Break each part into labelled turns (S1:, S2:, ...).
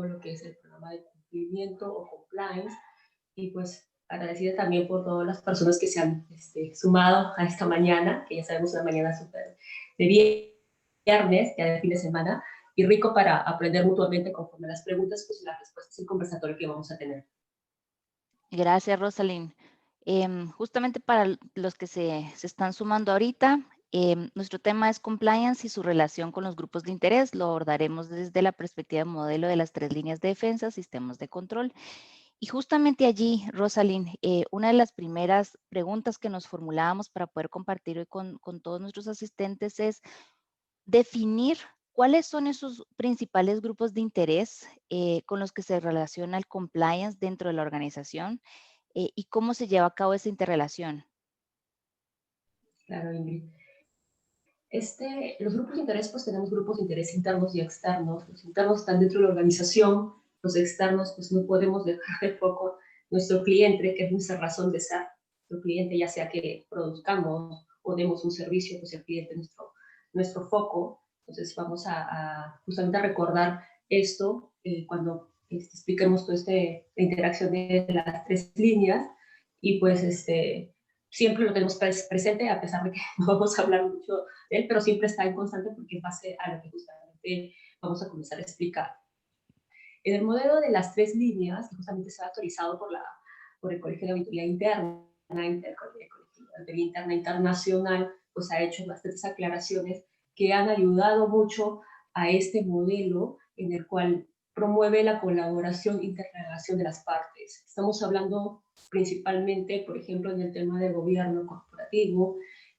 S1: lo que es el programa de cumplimiento o compliance, y pues agradecida también por todas las personas que se han sumado a esta mañana, que ya sabemos una mañana súper de viernes, ya de fin de semana, y rico para aprender mutuamente conforme las preguntas, pues las respuestas y el conversatorio que vamos a tener.
S2: Gracias, Rosalind. Justamente para los que se están sumando ahorita, nuestro tema es compliance y su relación con los grupos de interés. Lo abordaremos desde la perspectiva de modelo de las tres líneas de defensa, sistemas de control. Y justamente allí, Rosalind, una de las primeras preguntas que nos formulábamos para poder compartir hoy con todos nuestros asistentes es definir cuáles son esos principales grupos de interés con los que se relaciona el compliance dentro de la organización y cómo se lleva a cabo esa interrelación.
S1: Claro, Ingrid. Los grupos de interés, pues tenemos grupos de interés internos y externos. Los internos están dentro de la organización, los externos, pues no podemos dejar de foco nuestro cliente, que es nuestra razón de ser. Nuestro cliente, ya sea que produzcamos o demos un servicio, pues el cliente es nuestro foco. Entonces vamos justamente a recordar esto cuando expliquemos toda esta interacción de las tres líneas y pues siempre lo tenemos presente, a pesar de que no vamos a hablar mucho de él, pero siempre está en constante porque es base a lo que justamente vamos a comenzar a explicar. En el modelo de las tres líneas, que justamente se ha actualizado por el Colegio de Auditoría Interna, el Colegio de Auditoría Interna Internacional, pues ha hecho bastantes aclaraciones que han ayudado mucho a este modelo en el cual promueve la colaboración e interrelación de las partes. Estamos hablando principalmente, por ejemplo, en el tema del gobierno corporativo,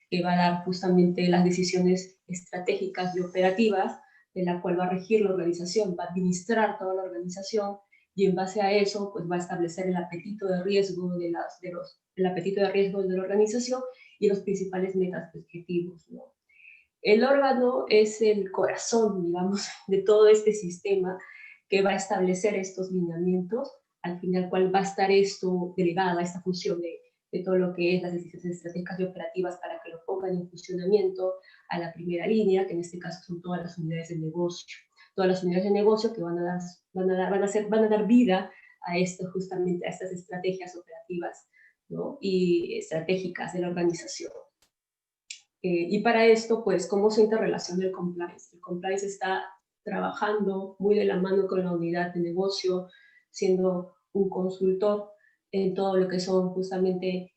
S1: que va a dar justamente las decisiones estratégicas y operativas de la cual va a regir la organización, va a administrar toda la organización y en base a eso pues va a establecer el apetito de riesgo el apetito de riesgo de la organización y los principales metas y objetivos, ¿no? El órgano es el corazón, digamos, de todo este sistema que va a establecer estos lineamientos, al final cual va a estar esto delegada, esta función de todo lo que es las decisiones estratégicas y operativas para que lo pongan en funcionamiento a la primera línea, que en este caso son todas las unidades de negocio. Todas las unidades de negocio que van a dar vida a esto, justamente a estas estrategias operativas, ¿no? Y estratégicas de la organización. Y para esto, pues, ¿cómo se interrelaciona el compliance? El compliance está trabajando muy de la mano con la unidad de negocio, siendo un consultor en todo lo que son justamente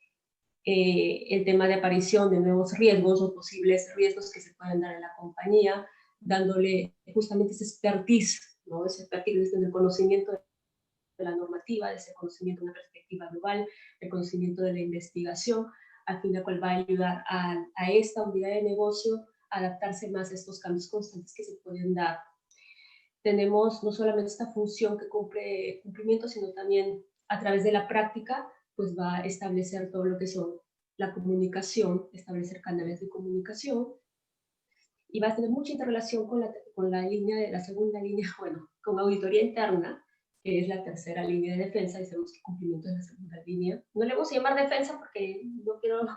S1: el tema de aparición de nuevos riesgos o posibles riesgos que se pueden dar en la compañía, dándole justamente ese expertise, ¿no? Ese expertise desde el conocimiento de la normativa, de ese conocimiento de una perspectiva global, el conocimiento de la investigación, al fin de cual va a ayudar a esta unidad de negocio a adaptarse más a estos cambios constantes que se pueden dar. Tenemos no solamente esta función que cumple cumplimiento, sino también a través de la práctica, pues va a establecer todo lo que son la comunicación, establecer canales de comunicación, y va a tener mucha interrelación con la línea de la segunda línea, bueno, con auditoría interna, que es la tercera línea de defensa, y sabemos que cumplimiento es la segunda línea. No le vamos a llamar defensa porque no quiero,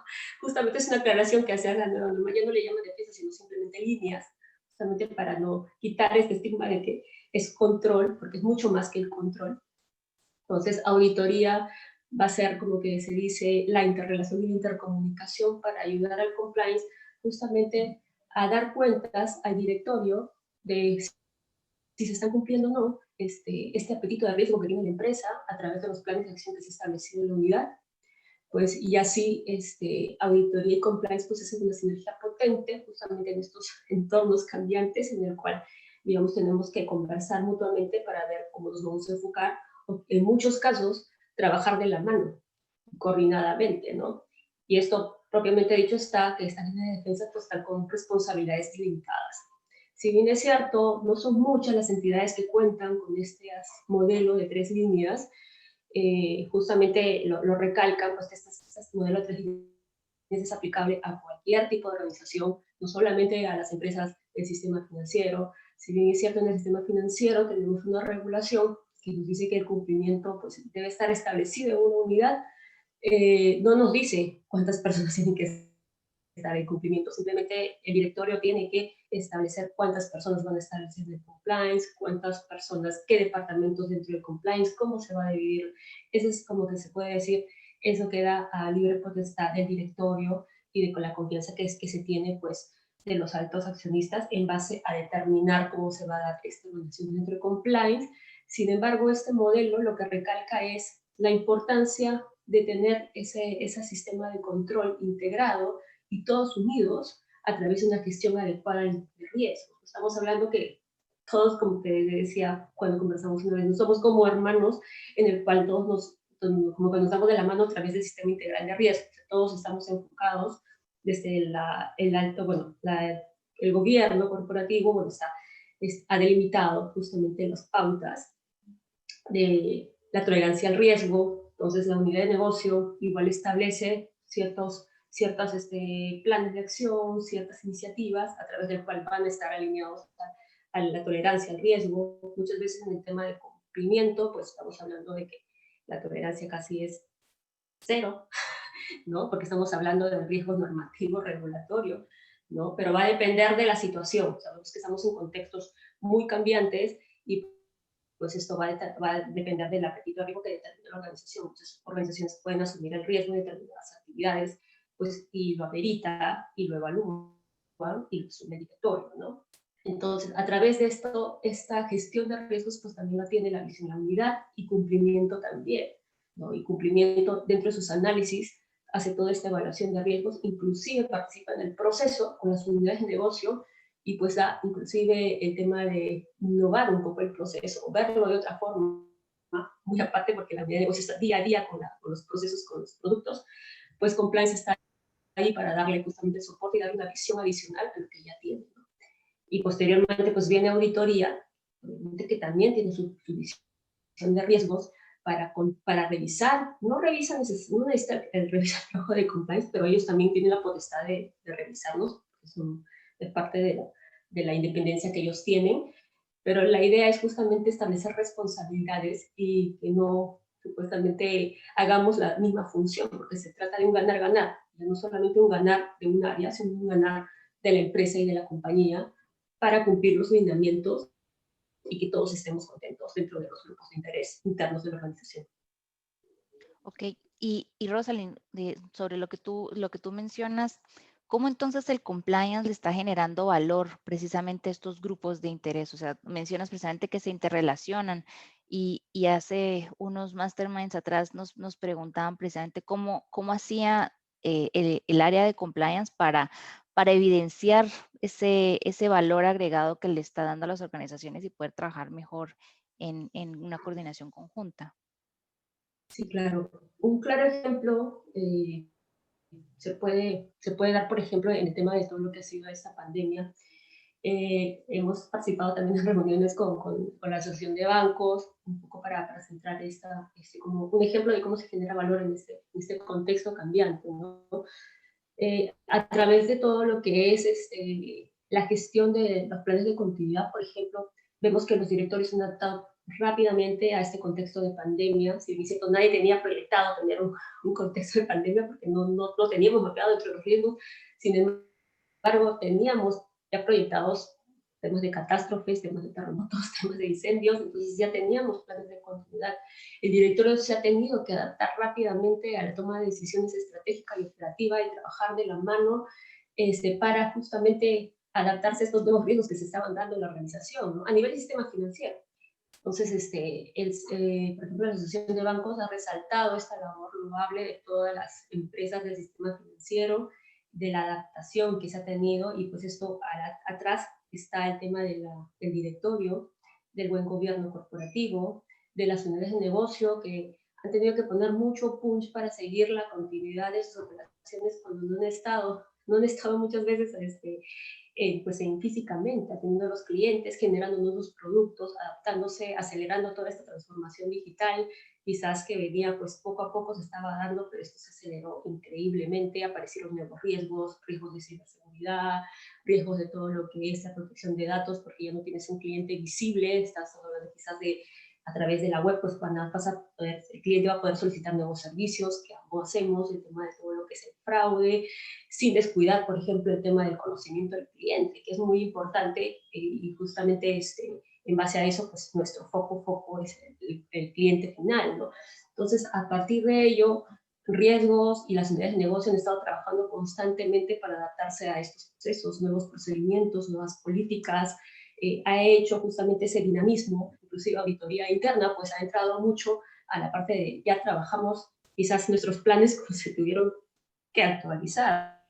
S1: justamente es una aclaración que hace la nueva norma, ya no le llaman defensa, sino simplemente líneas, justamente para no quitar este estigma de que es control, porque es mucho más que el control. Entonces, auditoría va a ser, como que se dice, la interrelación y la intercomunicación para ayudar al compliance justamente a dar cuentas al directorio de si se están cumpliendo o no este apetito de riesgo que tiene la empresa a través de los planes de acción que se ha establecido en la unidad. Pues, y así auditoría y compliance pues es una sinergia potente justamente en estos entornos cambiantes en el cual, digamos, tenemos que conversar mutuamente para ver cómo nos vamos a enfocar, o en muchos casos, trabajar de la mano, coordinadamente, ¿no? Y esto, propiamente dicho, está que esta línea de defensa pues está con responsabilidades limitadas. Si bien es cierto, no son muchas las entidades que cuentan con este modelo de tres líneas, justamente lo recalcan, pues este modelo de tres líneas es aplicable a cualquier tipo de organización, no solamente a las empresas del sistema financiero. Si bien es cierto, en el sistema financiero tenemos una regulación que nos dice que el cumplimiento pues, debe estar establecido en una unidad, no nos dice cuántas personas tienen que estar en cumplimiento. Simplemente el directorio tiene que establecer cuántas personas van a estar en el compliance, cuántas personas, qué departamentos dentro del compliance, cómo se va a dividir. Eso es como que se puede decir, eso queda a libre potestad del directorio y con la confianza que se tiene, pues, de los altos accionistas en base a determinar cómo se va a dar esta evaluación dentro del compliance. Sin embargo, este modelo lo que recalca es la importancia de tener ese sistema de control integrado y todos unidos a través de una gestión adecuada de riesgos. Estamos hablando que todos, como te decía cuando conversamos una vez, no somos como hermanos en el cual todos como que nos damos de la mano a través del sistema integral de riesgos. Todos estamos enfocados desde el alto, bueno, el gobierno corporativo, bueno, ha delimitado justamente las pautas de la tolerancia al riesgo. Entonces, la unidad de negocio igual establece ciertas planes de acción, ciertas iniciativas a través del cual van a estar alineados a la tolerancia al riesgo. Muchas veces en el tema de cumplimiento, pues estamos hablando de que la tolerancia casi es cero, ¿no? Porque estamos hablando de riesgo normativo, regulatorio, ¿no? Pero va a depender de la situación. Sabemos que estamos en contextos muy cambiantes y pues esto va a depender del apetito de riesgo que determina la organización. Muchas organizaciones pueden asumir el riesgo de determinadas actividades, pues, y lo amerita, y lo evalúan, y lo asume el directorio, ¿no? Entonces, a través de esto, esta gestión de riesgos, pues también la tiene la visionalidad y cumplimiento también, ¿no? Y cumplimiento dentro de sus análisis hace toda esta evaluación de riesgos, inclusive participa en el proceso con las unidades de negocio y pues da inclusive el tema de innovar un poco el proceso, verlo de otra forma, muy aparte porque la unidad de negocio está día a día con los procesos, con los productos, pues Compliance está ahí para darle justamente soporte y darle una visión adicional a lo que ya tiene, ¿no? Y posteriormente pues viene auditoría, que también tiene su visión de riesgos, para revisar, no necesita revisar el trabajo de compliance, pero ellos también tienen la potestad de revisarnos, es parte de la independencia que ellos tienen, pero la idea es justamente establecer responsabilidades y que no supuestamente hagamos la misma función, porque se trata de un ganar-ganar, no solamente un ganar de un área, sino un ganar de la empresa y de la compañía para cumplir los lineamientos y que todos estemos contentos dentro de los grupos de interés internos de la organización.
S2: Ok, y Rosalind, sobre lo que tú mencionas, ¿cómo entonces el compliance le está generando valor precisamente a estos grupos de interés? O sea, mencionas precisamente que se interrelacionan y hace unos masterminds atrás nos preguntaban precisamente cómo hacía el área de compliance para evidenciar ese valor agregado que le está dando a las organizaciones y poder trabajar mejor en una coordinación conjunta.
S1: Sí, claro. Un claro ejemplo se puede dar, por ejemplo, en el tema de todo lo que ha sido esta pandemia. Hemos participado también en reuniones con la Asociación de Bancos, un poco para centrar como un ejemplo de cómo se genera valor en este contexto cambiante, ¿no? A través de todo lo que es la gestión de los planes de continuidad, por ejemplo, vemos que los directores se han adaptado rápidamente a este contexto de pandemia. Si bien cierto, nadie tenía proyectado tener un contexto de pandemia porque no lo teníamos mapeado entre los riesgos, sin embargo, teníamos ya proyectados temas de catástrofes, temas de terremotos, temas de incendios, entonces ya teníamos planes de continuidad. El directorio se ha tenido que adaptar rápidamente a la toma de decisiones estratégicas y operativas y trabajar de la mano para justamente adaptarse a estos nuevos riesgos que se estaban dando en la organización, ¿no? A nivel del sistema financiero. Entonces, por ejemplo, la Asociación de Bancos ha resaltado esta labor loable de todas las empresas del sistema financiero, de la adaptación que se ha tenido, y pues esto atrás está el tema del directorio, del buen gobierno corporativo, de las unidades de negocio que han tenido que poner mucho punch para seguir la continuidad de sus operaciones cuando no han estado muchas veces pues físicamente, atendiendo a los clientes, generando nuevos productos, adaptándose, acelerando toda esta transformación digital, quizás que venía pues poco a poco se estaba dando, pero esto se aceleró increíblemente, aparecieron nuevos riesgos de ciberseguridad, riesgos de todo lo que es la protección de datos, porque ya no tienes un cliente visible, estás hablando quizás a través de la web, pues el cliente va a poder solicitar nuevos servicios que ambos hacemos, el tema de todo lo que es el fraude, sin descuidar, por ejemplo, el tema del conocimiento del cliente, que es muy importante y justamente en base a eso, pues nuestro foco es el cliente final, ¿no? Entonces, a partir de ello, riesgos y las unidades de negocio han estado trabajando constantemente para adaptarse a estos procesos, nuevos procedimientos, nuevas políticas, ha hecho justamente ese dinamismo, inclusive auditoría interna, pues ha entrado mucho a la parte de ya trabajamos, quizás nuestros planes pues, se tuvieron que actualizar,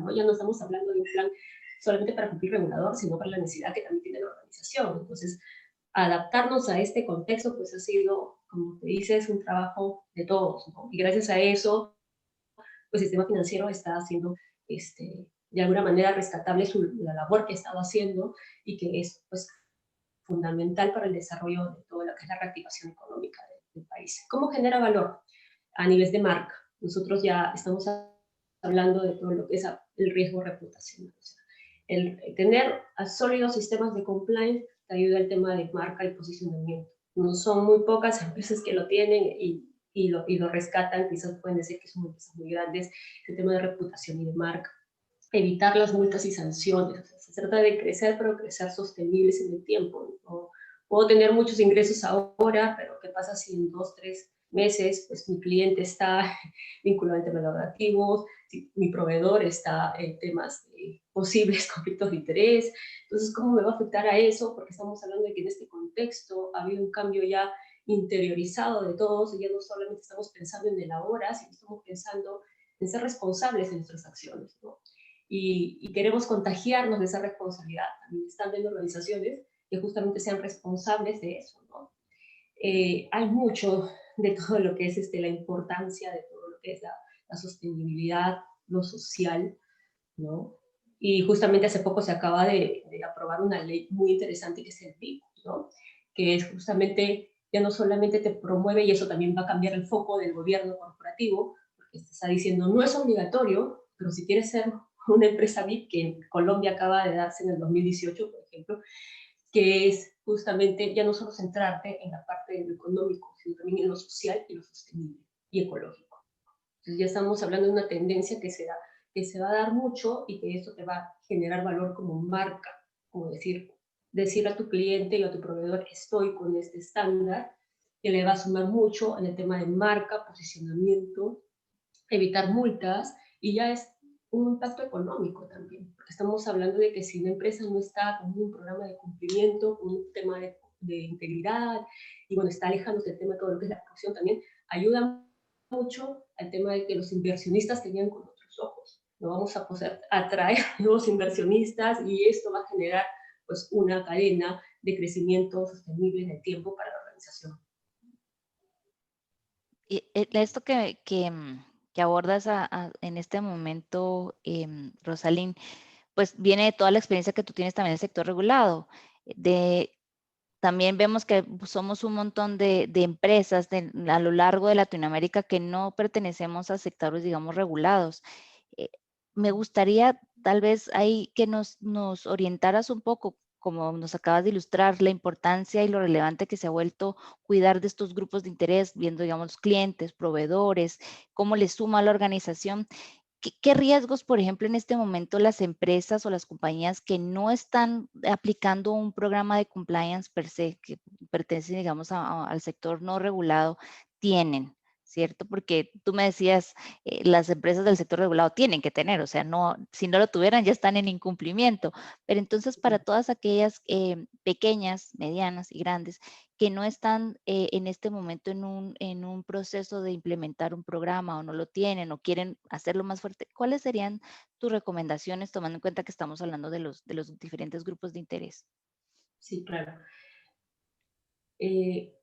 S1: ¿no? Ya no estamos hablando de un plan solamente para cumplir regulador, sino para la necesidad que también tiene la organización. Entonces, adaptarnos a este contexto, pues ha sido, como te dices, un trabajo de todos, ¿no? Y gracias a eso, pues el sistema financiero está haciendo, de alguna manera, rescatable la labor que ha estado haciendo y que es, pues, fundamental para el desarrollo de toda lo que es la reactivación económica del país. ¿Cómo genera valor? A nivel de marca. Nosotros ya estamos hablando de todo lo que es el riesgo reputacional. O sea, el tener sólidos sistemas de compliance te ayuda al tema de marca y posicionamiento. No son muy pocas empresas que lo tienen y lo rescatan, quizás pueden decir que son empresas muy grandes, el tema de reputación y de marca. Evitar las multas y sanciones. O sea, se trata de crecer, pero crecer sostenibles en el tiempo. ¿No? Puedo tener muchos ingresos ahora, pero ¿qué pasa si en 2, 3 meses pues, mi cliente está vinculado al tema de los activos, si mi proveedor está en temas de posibles conflictos de interés? Entonces, ¿cómo me va a afectar a eso? Porque estamos hablando de que en este contexto ha habido un cambio ya interiorizado de todos, y ya no solamente estamos pensando en el ahora, sino estamos pensando en ser responsables de nuestras acciones, ¿no? Y queremos contagiarnos de esa responsabilidad, también estando en organizaciones que justamente sean responsables de eso, ¿no? Hay mucho de todo lo que es la importancia de todo lo que es la sostenibilidad, lo social, ¿no? Y justamente hace poco se acaba de aprobar una ley muy interesante que es el PIB, ¿no? Que es justamente, ya no solamente te promueve, y eso también va a cambiar el foco del gobierno corporativo, porque se está diciendo, no es obligatorio, pero si quieres ser una empresa VIP, que en Colombia acaba de darse en el 2018, por ejemplo, que es justamente ya no solo centrarte en la parte de lo económico, sino también en lo social y lo sostenible y ecológico. Entonces ya estamos hablando de una tendencia que se va a dar mucho y que esto te va a generar valor como marca, como decir a tu cliente y a tu proveedor, estoy con este estándar, que le va a sumar mucho en el tema de marca, posicionamiento, evitar multas, y ya es un impacto económico también, porque estamos hablando de que si una empresa no está con un programa de cumplimiento, con un tema de integridad, y bueno, está alejándose del tema de todo lo que es la corrupción también, ayuda mucho al tema de que los inversionistas tenían con otros ojos. No vamos a poder atraer nuevos inversionistas y esto va a generar pues una cadena de crecimiento sostenible en el tiempo para la organización.
S2: Y esto que abordas en este momento, Rosalín, pues viene de toda la experiencia que tú tienes también en el sector regulado. También vemos que somos un montón de empresas a lo largo de Latinoamérica que no pertenecemos a sectores, digamos, regulados. Eh, Me gustaría tal vez ahí que nos orientaras un poco, como nos acabas de ilustrar, la importancia y lo relevante que se ha vuelto cuidar de estos grupos de interés, viendo, digamos, clientes, proveedores, cómo les suma a la organización. ¿Qué riesgos, por ejemplo, en este momento las empresas o las compañías que no están aplicando un programa de compliance per se, que pertenece, digamos, al sector no regulado, tienen? ¿Cierto? Porque tú me decías, las empresas del sector regulado tienen que tener, o sea, no, si no lo tuvieran ya están en incumplimiento. Pero entonces, para todas aquellas pequeñas, medianas y grandes que no están en este momento en un proceso de implementar un programa o no lo tienen o quieren hacerlo más fuerte, ¿cuáles serían tus recomendaciones tomando en cuenta que estamos hablando de los diferentes grupos de interés?
S1: Sí, claro. Eh,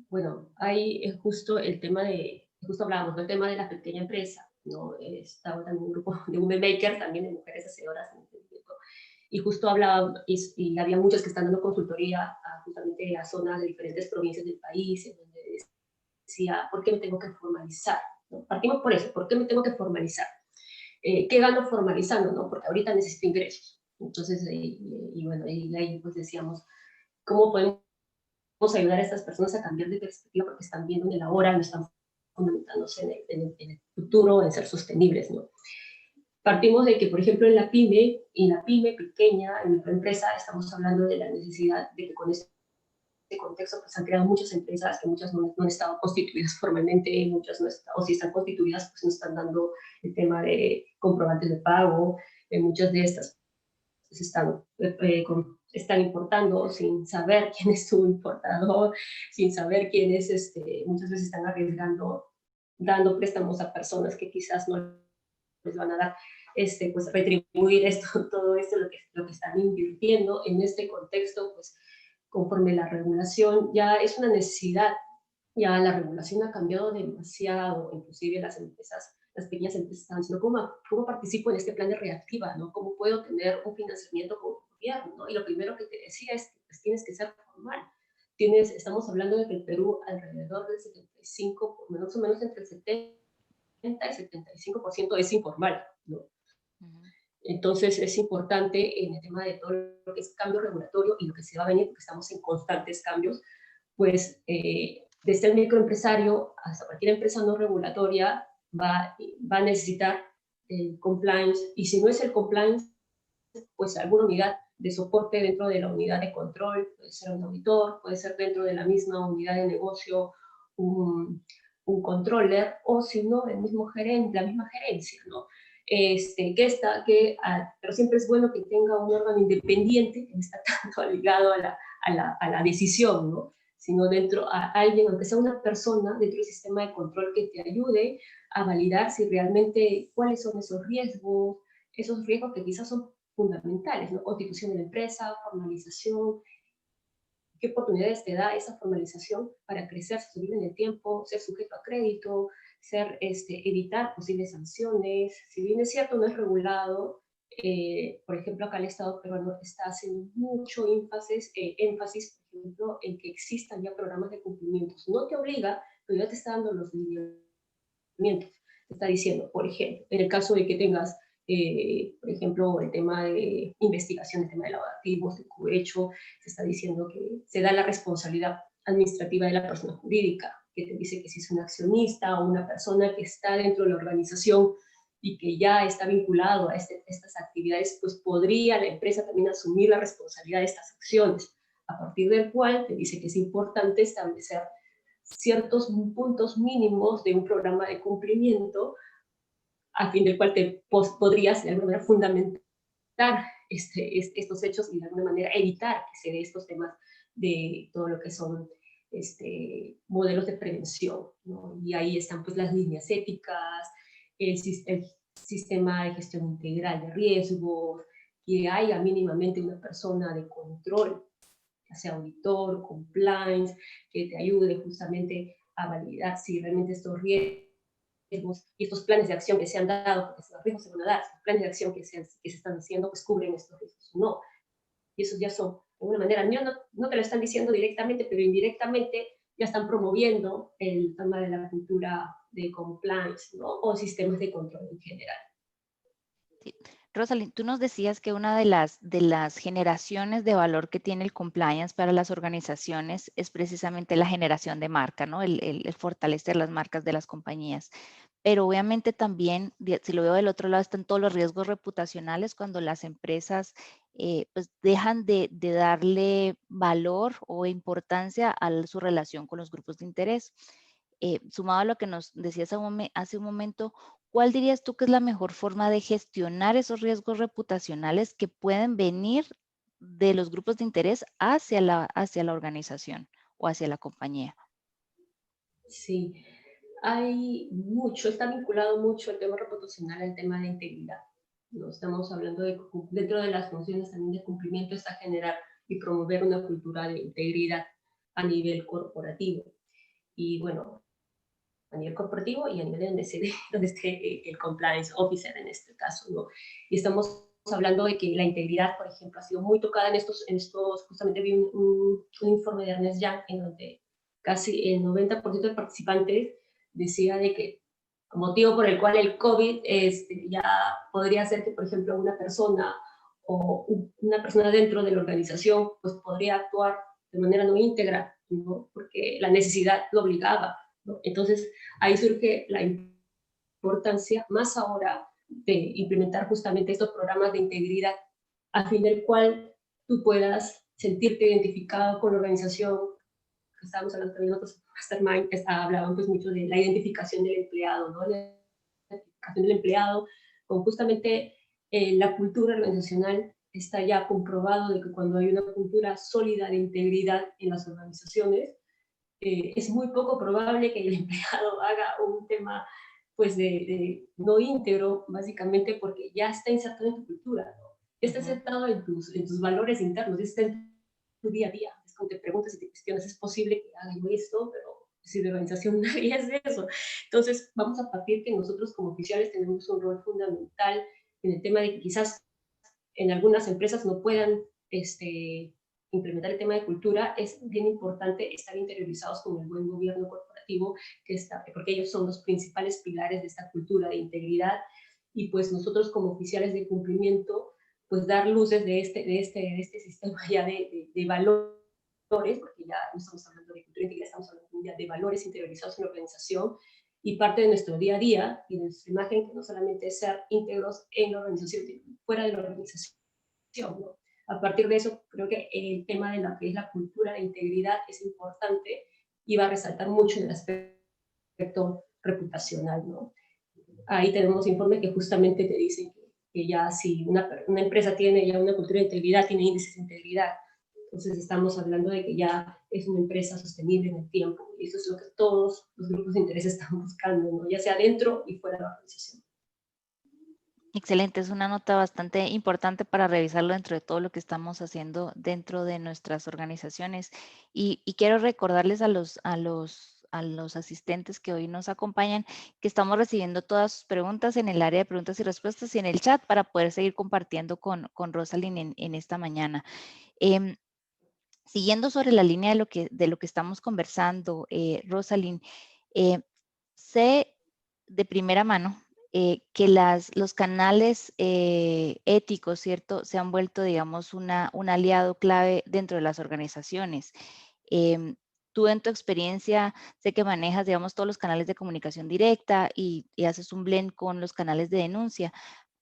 S1: Bueno, hay justo el tema justo hablábamos del tema de la pequeña empresa, ¿no? Estaba también un grupo de women maker, también de mujeres hacedoras en emprendimiento, y justo hablaban, y había muchas que están dando consultoría justamente a zonas de diferentes provincias del país, en donde decía, ¿por qué me tengo que formalizar? ¿No? Partimos por eso, ¿por qué me tengo que formalizar? ¿Qué gano formalizando? ¿No? Porque ahorita necesito ingresos. Entonces, y bueno, y ahí pues decíamos, ¿cómo podemos ayudar a estas personas a cambiar de perspectiva porque están viendo en el ahora, no están fundamentándose en el futuro, en ser sostenibles, ¿no? Partimos de que, por ejemplo, en la pyme pequeña, en microempresa, estamos hablando de la necesidad de que con este contexto pues han creado muchas empresas que muchas no han estado constituidas formalmente, muchas no están, o si están constituidas pues no están dando el tema de comprobantes de pago, muchas de estas pues, están importando sin saber quién es su importador, sin saber quién es, muchas veces están arriesgando, dando préstamos a personas que quizás no les van a dar, pues retribuir esto, todo esto, lo que están invirtiendo en este contexto, pues conforme la regulación ya es una necesidad, ya la regulación ha cambiado demasiado, inclusive las empresas, las pequeñas empresas están diciendo, ¿cómo participo en este plan de reactiva? ¿No? ¿Cómo puedo tener un financiamiento con el gobierno? ¿No? Y lo primero que te decía es que pues, tienes que ser formal. Estamos hablando de que el Perú alrededor del 75, más o menos entre el 70 y 75% es informal, ¿no? Entonces es importante en el tema de todo lo que es cambio regulatorio y lo que se va a venir, porque estamos en constantes cambios, pues desde el microempresario hasta cualquier empresa no regulatoria va a necesitar el compliance, y si no es el compliance, pues alguna unidad de soporte dentro de la unidad de control, puede ser un auditor, puede ser dentro de la misma unidad de negocio un controller, o si no, el mismo gerente, la misma gerencia, ¿no? Pero siempre es bueno que tenga un órgano independiente que no está tanto ligado a la decisión, ¿no? Sino dentro a alguien, aunque sea una persona dentro del sistema de control que te ayude a validar si realmente cuáles son esos riesgos que quizás son fundamentales, ¿no? Constitución de la empresa, formalización, qué oportunidades te da esa formalización para crecer, subir en el tiempo, ser sujeto a crédito, evitar posibles sanciones. Si bien es cierto, no es regulado, por ejemplo, acá el Estado peruano está haciendo mucho énfasis, por ejemplo, en que existan ya programas de cumplimientos. No te obliga, pero ya te está dando los lineamientos. Te está diciendo, por ejemplo, en el caso de que tengas por ejemplo, el tema de investigación, el tema de lavado de activos, de cohecho, se está diciendo que se da la responsabilidad administrativa de la persona jurídica, que te dice que si es un accionista o una persona que está dentro de la organización y que ya está vinculado a estas actividades, pues podría la empresa también asumir la responsabilidad de estas acciones, a partir del cual te dice que es importante establecer ciertos puntos mínimos de un programa de cumplimiento a fin del cual te podrías de alguna manera fundamentar estos hechos y de alguna manera evitar que se dé estos temas de todo lo que son modelos de prevención, ¿no? Y ahí están pues las líneas éticas, el sistema de gestión integral de riesgos, que haya mínimamente una persona de control, ya sea auditor, compliance, que te ayude justamente a validar si realmente estos riesgos y estos planes de acción que se han dado, porque los riesgos se van a dar, los planes de acción que se están haciendo, pues cubren estos riesgos o no. Y esos ya son, de alguna manera, no te lo están diciendo directamente, pero indirectamente ya están promoviendo el tema de la cultura de compliance, ¿no? O sistemas de control en general.
S2: Sí. Rosalind, tú nos decías que una de las generaciones de valor que tiene el compliance para las organizaciones es precisamente la generación de marca, ¿no? El fortalecer las marcas de las compañías. Pero obviamente también, si lo veo del otro lado, están todos los riesgos reputacionales cuando las empresas pues dejan de darle valor o importancia a su relación con los grupos de interés. Sumado a lo que nos decías hace un momento, ¿cuál dirías tú que es la mejor forma de gestionar esos riesgos reputacionales que pueden venir de los grupos de interés hacia la organización o hacia la compañía?
S1: Sí, está vinculado mucho el tema reputacional al tema de integridad. ¿No? Estamos hablando dentro de las funciones también de cumplimiento está generar y promover una cultura de integridad a nivel corporativo. Y bueno, a nivel corporativo y a nivel de donde esté el compliance officer en este caso, ¿no? Y estamos hablando de que la integridad, por ejemplo, ha sido muy tocada justamente vi un informe de Ernest Young en donde casi el 90% de participantes decía de que el motivo por el cual el COVID ya podría ser que, por ejemplo, una persona dentro de la organización pues podría actuar de manera no íntegra, ¿no? Porque la necesidad lo obligaba, ¿no? Entonces, ahí surge la importancia, más ahora, de implementar justamente estos programas de integridad, a fin del cual tú puedas sentirte identificado con la organización. Estábamos hablando también en otros mastermind, hablaban pues mucho de la identificación del empleado, ¿no? La identificación del empleado con justamente la cultura organizacional. Está ya comprobado de que cuando hay una cultura sólida de integridad en las organizaciones, es muy poco probable que el empleado haga un tema pues de no íntegro, básicamente porque ya está insertado en tu cultura, ¿no? Ya está insertado en tus valores internos, ya está en tu día a día. Es como te preguntas y te cuestionas, ¿es posible que haga yo esto? Pero si de organización nadie es eso. Entonces, vamos a partir que nosotros como oficiales tenemos un rol fundamental en el tema de que quizás en algunas empresas no puedan implementar el tema de cultura. Es bien importante estar interiorizados con el buen gobierno corporativo, porque ellos son los principales pilares de esta cultura de integridad, y pues nosotros como oficiales de cumplimiento, pues dar luces de este sistema ya de valores, porque ya no estamos hablando de cultura integral, estamos hablando ya de valores interiorizados en la organización, y parte de nuestro día a día y de nuestra imagen, que no solamente es ser íntegros en la organización, sino fuera de la organización, ¿no? A partir de eso, creo que el tema de lo que es la cultura de integridad es importante y va a resaltar mucho en el aspecto reputacional, ¿no? Ahí tenemos informes que justamente te dicen que ya si una empresa tiene ya una cultura de integridad, tiene índices de integridad. Entonces estamos hablando de que ya es una empresa sostenible en el tiempo, y eso es lo que todos los grupos de interés están buscando, ¿no? Ya sea dentro y fuera de la organización.
S2: Excelente, es una nota bastante importante para revisarlo dentro de todo lo que estamos haciendo dentro de nuestras organizaciones. Y quiero recordarles a los asistentes que hoy nos acompañan que estamos recibiendo todas sus preguntas en el área de preguntas y respuestas y en el chat para poder seguir compartiendo con Rosalind en esta mañana. Siguiendo sobre la línea de lo que estamos conversando, Rosalind, sé de primera mano que los canales éticos, ¿cierto?, se han vuelto, digamos, un aliado clave dentro de las organizaciones. Tú en tu experiencia sé que manejas, digamos, todos los canales de comunicación directa y haces un blend con los canales de denuncia,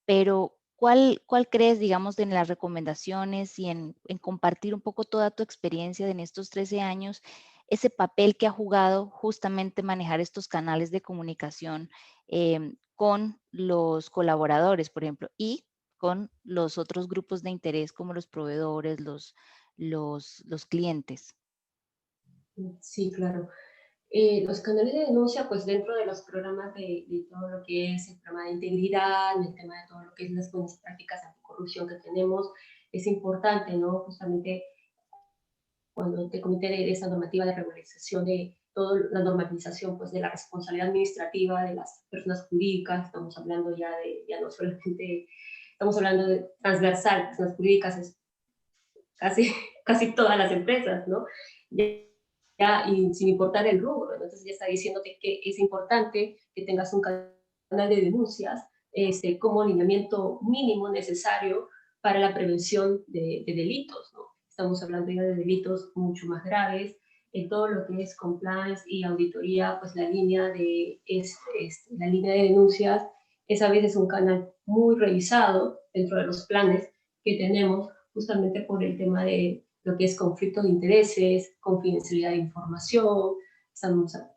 S2: pero ¿cuál crees, digamos, en las recomendaciones y en compartir un poco toda tu experiencia en estos 13 años, ese papel que ha jugado justamente manejar estos canales de comunicación con los colaboradores, por ejemplo, y con los otros grupos de interés como los proveedores, los clientes?
S1: Sí, claro. Los canales de denuncia, pues dentro de los programas de todo lo que es el programa de integridad, el tema de todo lo que es las buenas prácticas anticorrupción que tenemos, es importante, ¿no? Justamente cuando te comenté de esa normativa de regularización, de toda la normalización pues de la responsabilidad administrativa de las personas jurídicas. Estamos hablando ya no solamente, estamos hablando de transversal, personas jurídicas es casi, casi todas las empresas, ¿no? Ya, y sin importar el rubro. Entonces ya está diciéndote que es importante que tengas un canal de denuncias como alineamiento mínimo necesario para la prevención de delitos, ¿no? Estamos hablando ya de delitos mucho más graves. En todo lo que es compliance y auditoría, pues la línea la línea de denuncias es a veces un canal muy revisado dentro de los planes que tenemos, justamente por el tema de lo que es conflicto de intereses, confidencialidad de información.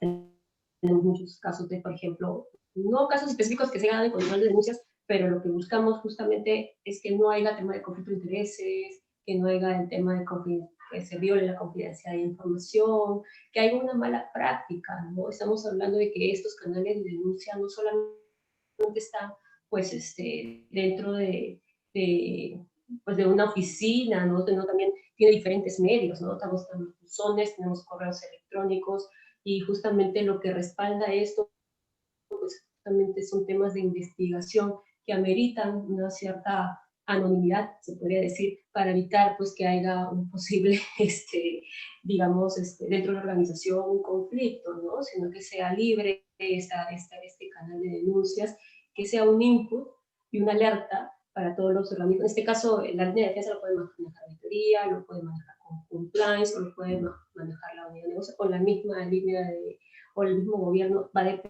S1: Tenemos muchos casos de, por ejemplo, no casos específicos que se hagan de control de denuncias, pero lo que buscamos justamente es que no haya tema de conflicto de intereses, que no haya el tema de que se viole la confidencialidad de información, que haya una mala práctica, ¿no? Estamos hablando de que estos canales de denuncia no solamente están pues dentro pues, de una oficina, ¿no? También tiene diferentes medios, ¿no? Tenemos buzones, tenemos correos electrónicos, y justamente lo que respalda esto, pues justamente son temas de investigación que ameritan una cierta anonimidad, se podría decir, para evitar pues que haya un posible, digamos, dentro de la organización un conflicto, ¿no? Sino que sea libre este canal de denuncias, que sea un input y una alerta para todos los organismos. En este caso, la línea de defensa lo puede manejar auditoría, lo puede manejar con compliance, o lo puede manejar la unidad de negocio, o la misma línea o el mismo gobierno. Va a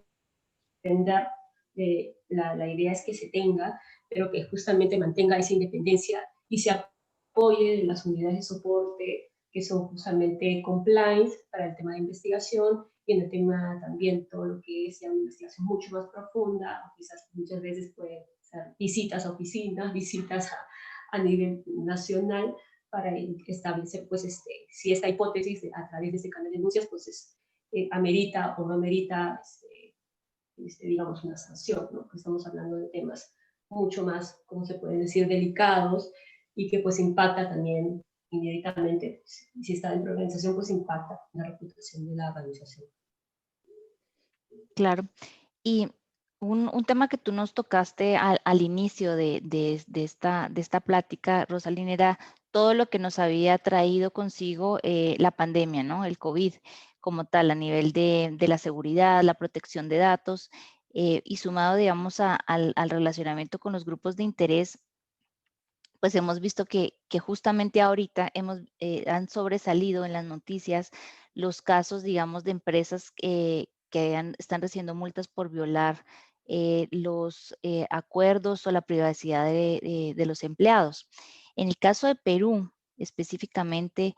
S1: depender de la idea es que se tenga, pero que justamente mantenga esa independencia y se apoye de las unidades de soporte que son justamente compliance para el tema de investigación, y en el tema también todo lo que es ya una investigación mucho más profunda, o quizás muchas veces puede ser visitas a oficinas, visitas a nivel nacional, para establecer, pues, si esta hipótesis a través de este canal de denuncias, pues, amerita o no amerita, digamos, una sanción, ¿no? Estamos hablando de temas mucho más, ¿cómo se puede decir?, delicados, y que pues impacta también indirectamente, pues, si está dentro de la organización, pues impacta la reputación de la organización.
S2: Claro. Y un tema que tú nos tocaste al inicio de esta plática, Rosalín, era todo lo que nos había traído consigo la pandemia, ¿no? El COVID como tal, a nivel de la seguridad, la protección de datos, y sumado, digamos, al relacionamiento con los grupos de interés, pues hemos visto que justamente ahorita han sobresalido en las noticias los casos, digamos, de empresas están recibiendo multas por violar los acuerdos o la privacidad de los empleados. En el caso de Perú, específicamente,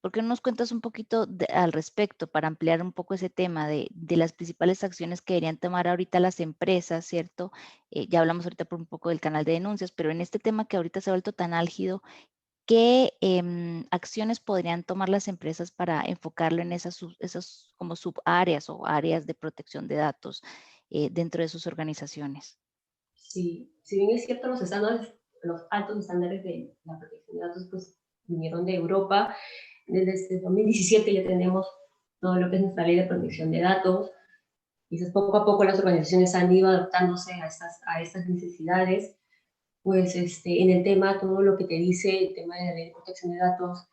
S2: ¿por qué no nos cuentas un poquito al respecto para ampliar un poco ese tema de las principales acciones que deberían tomar ahorita las empresas, ¿cierto? Ya hablamos ahorita por un poco del canal de denuncias, pero en este tema que ahorita se ha vuelto tan álgido, ¿qué acciones podrían tomar las empresas para enfocarlo en esas como subáreas o áreas de protección de datos dentro de sus organizaciones?
S1: Sí, si bien es cierto, los altos estándares de la protección de datos, pues vinieron de Europa. Desde 2017 ya tenemos todo lo que es nuestra ley de protección de datos. Quizás poco a poco las organizaciones han ido adaptándose a estas necesidades. Pues en el tema, todo lo que te dice el tema de la ley de protección de datos,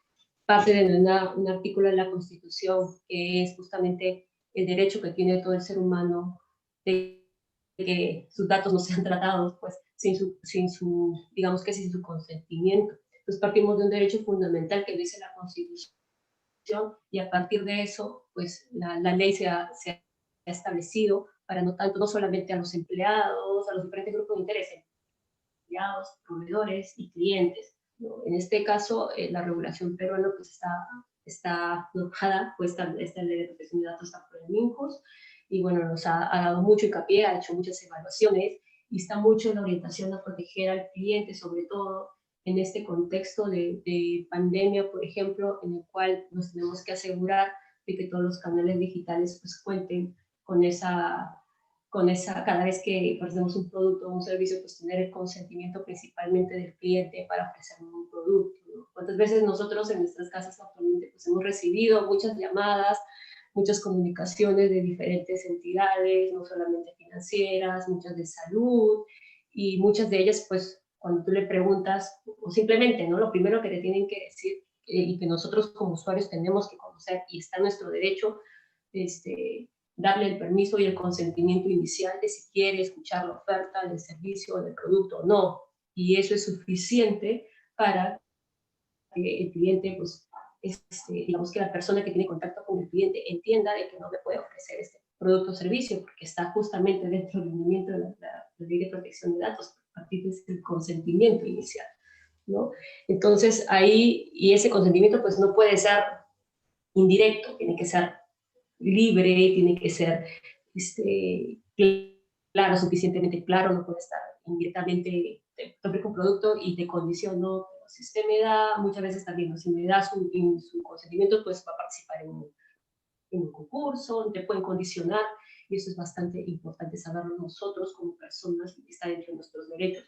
S1: parte de un artículo de la Constitución, que es justamente el derecho que tiene todo el ser humano de que sus datos no sean tratados, pues, digamos que sin su consentimiento. Entonces partimos de un derecho fundamental que dice la Constitución, y a partir de eso, pues, la ley se ha establecido para no solamente a los empleados, a los diferentes grupos de interés, empleados, proveedores y clientes, ¿no? En este caso, la regulación peruana pues está alojada, pues esta ley de protección de datos está por el MINJUS, y bueno, nos ha dado mucho hincapié, ha hecho muchas evaluaciones, y está mucho en la orientación a proteger al cliente, sobre todo en este contexto de pandemia, por ejemplo, en el cual nos tenemos que asegurar de que todos los canales digitales pues cuenten con esa, cada vez que ofrecemos un producto o un servicio, pues tener el consentimiento principalmente del cliente para ofrecer un producto, ¿no? ¿Cuántas veces nosotros en nuestras casas actualmente pues hemos recibido muchas llamadas, muchas comunicaciones de diferentes entidades, no solamente financieras, muchas de salud, y muchas de ellas pues cuando tú le preguntas, o simplemente, ¿no? Lo primero que te tienen que decir, y que nosotros como usuarios tenemos que conocer, y está en nuestro derecho, darle el permiso y el consentimiento inicial de si quiere escuchar la oferta del servicio o del producto o no. Y eso es suficiente para que el cliente, pues, digamos que la persona que tiene contacto con el cliente entienda de que no le puede ofrecer este producto o servicio porque está justamente dentro del lineamiento de la ley de protección de datos, a partir del consentimiento inicial, ¿no? Entonces, ahí, y ese consentimiento, pues, no puede ser indirecto, tiene que ser libre, tiene que ser claro, suficientemente claro, no puede estar indirectamente, te ofrezco un producto y te condiciono, pero si usted me da, muchas veces también, ¿no? Si me da su consentimiento, pues va a participar en un concurso, te pueden condicionar, y eso es bastante importante saberlo nosotros como personas, que está dentro de nuestros derechos.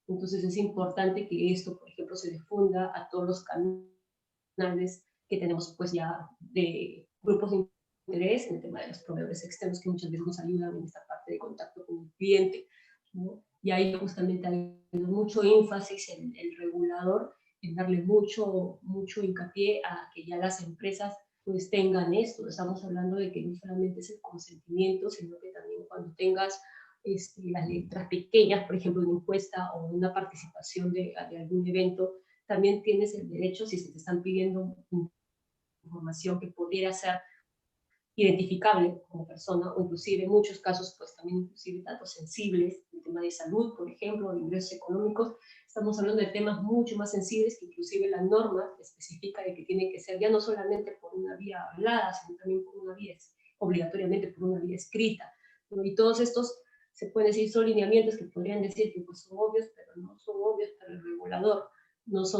S1: Entonces es importante que esto, por ejemplo, se difunda a todos los canales que tenemos pues ya de grupos de interés en el tema de los proveedores externos que muchas veces nos ayudan en esta parte de contacto con el cliente, ¿no? Y ahí justamente hay mucho énfasis en el regulador, en darle mucho hincapié a que ya las empresas pues tengan esto. Estamos hablando de que no solamente es el consentimiento, sino que también cuando tengas las letras pequeñas, por ejemplo, una encuesta o una participación de algún evento, también tienes el derecho, si se te están pidiendo información que pudiera ser identificable como persona, o inclusive en muchos casos, pues también inclusive datos sensibles, el tema de salud, por ejemplo, de ingresos económicos, estamos hablando de temas mucho más sensibles que inclusive la norma especifica de que tiene que ser ya no solamente por una vía hablada, sino también por una vía, obligatoriamente por una vía escrita, ¿no? Y todos estos, se pueden decir, son lineamientos que podrían decir que pues, son obvios, pero no son obvios para el regulador, no es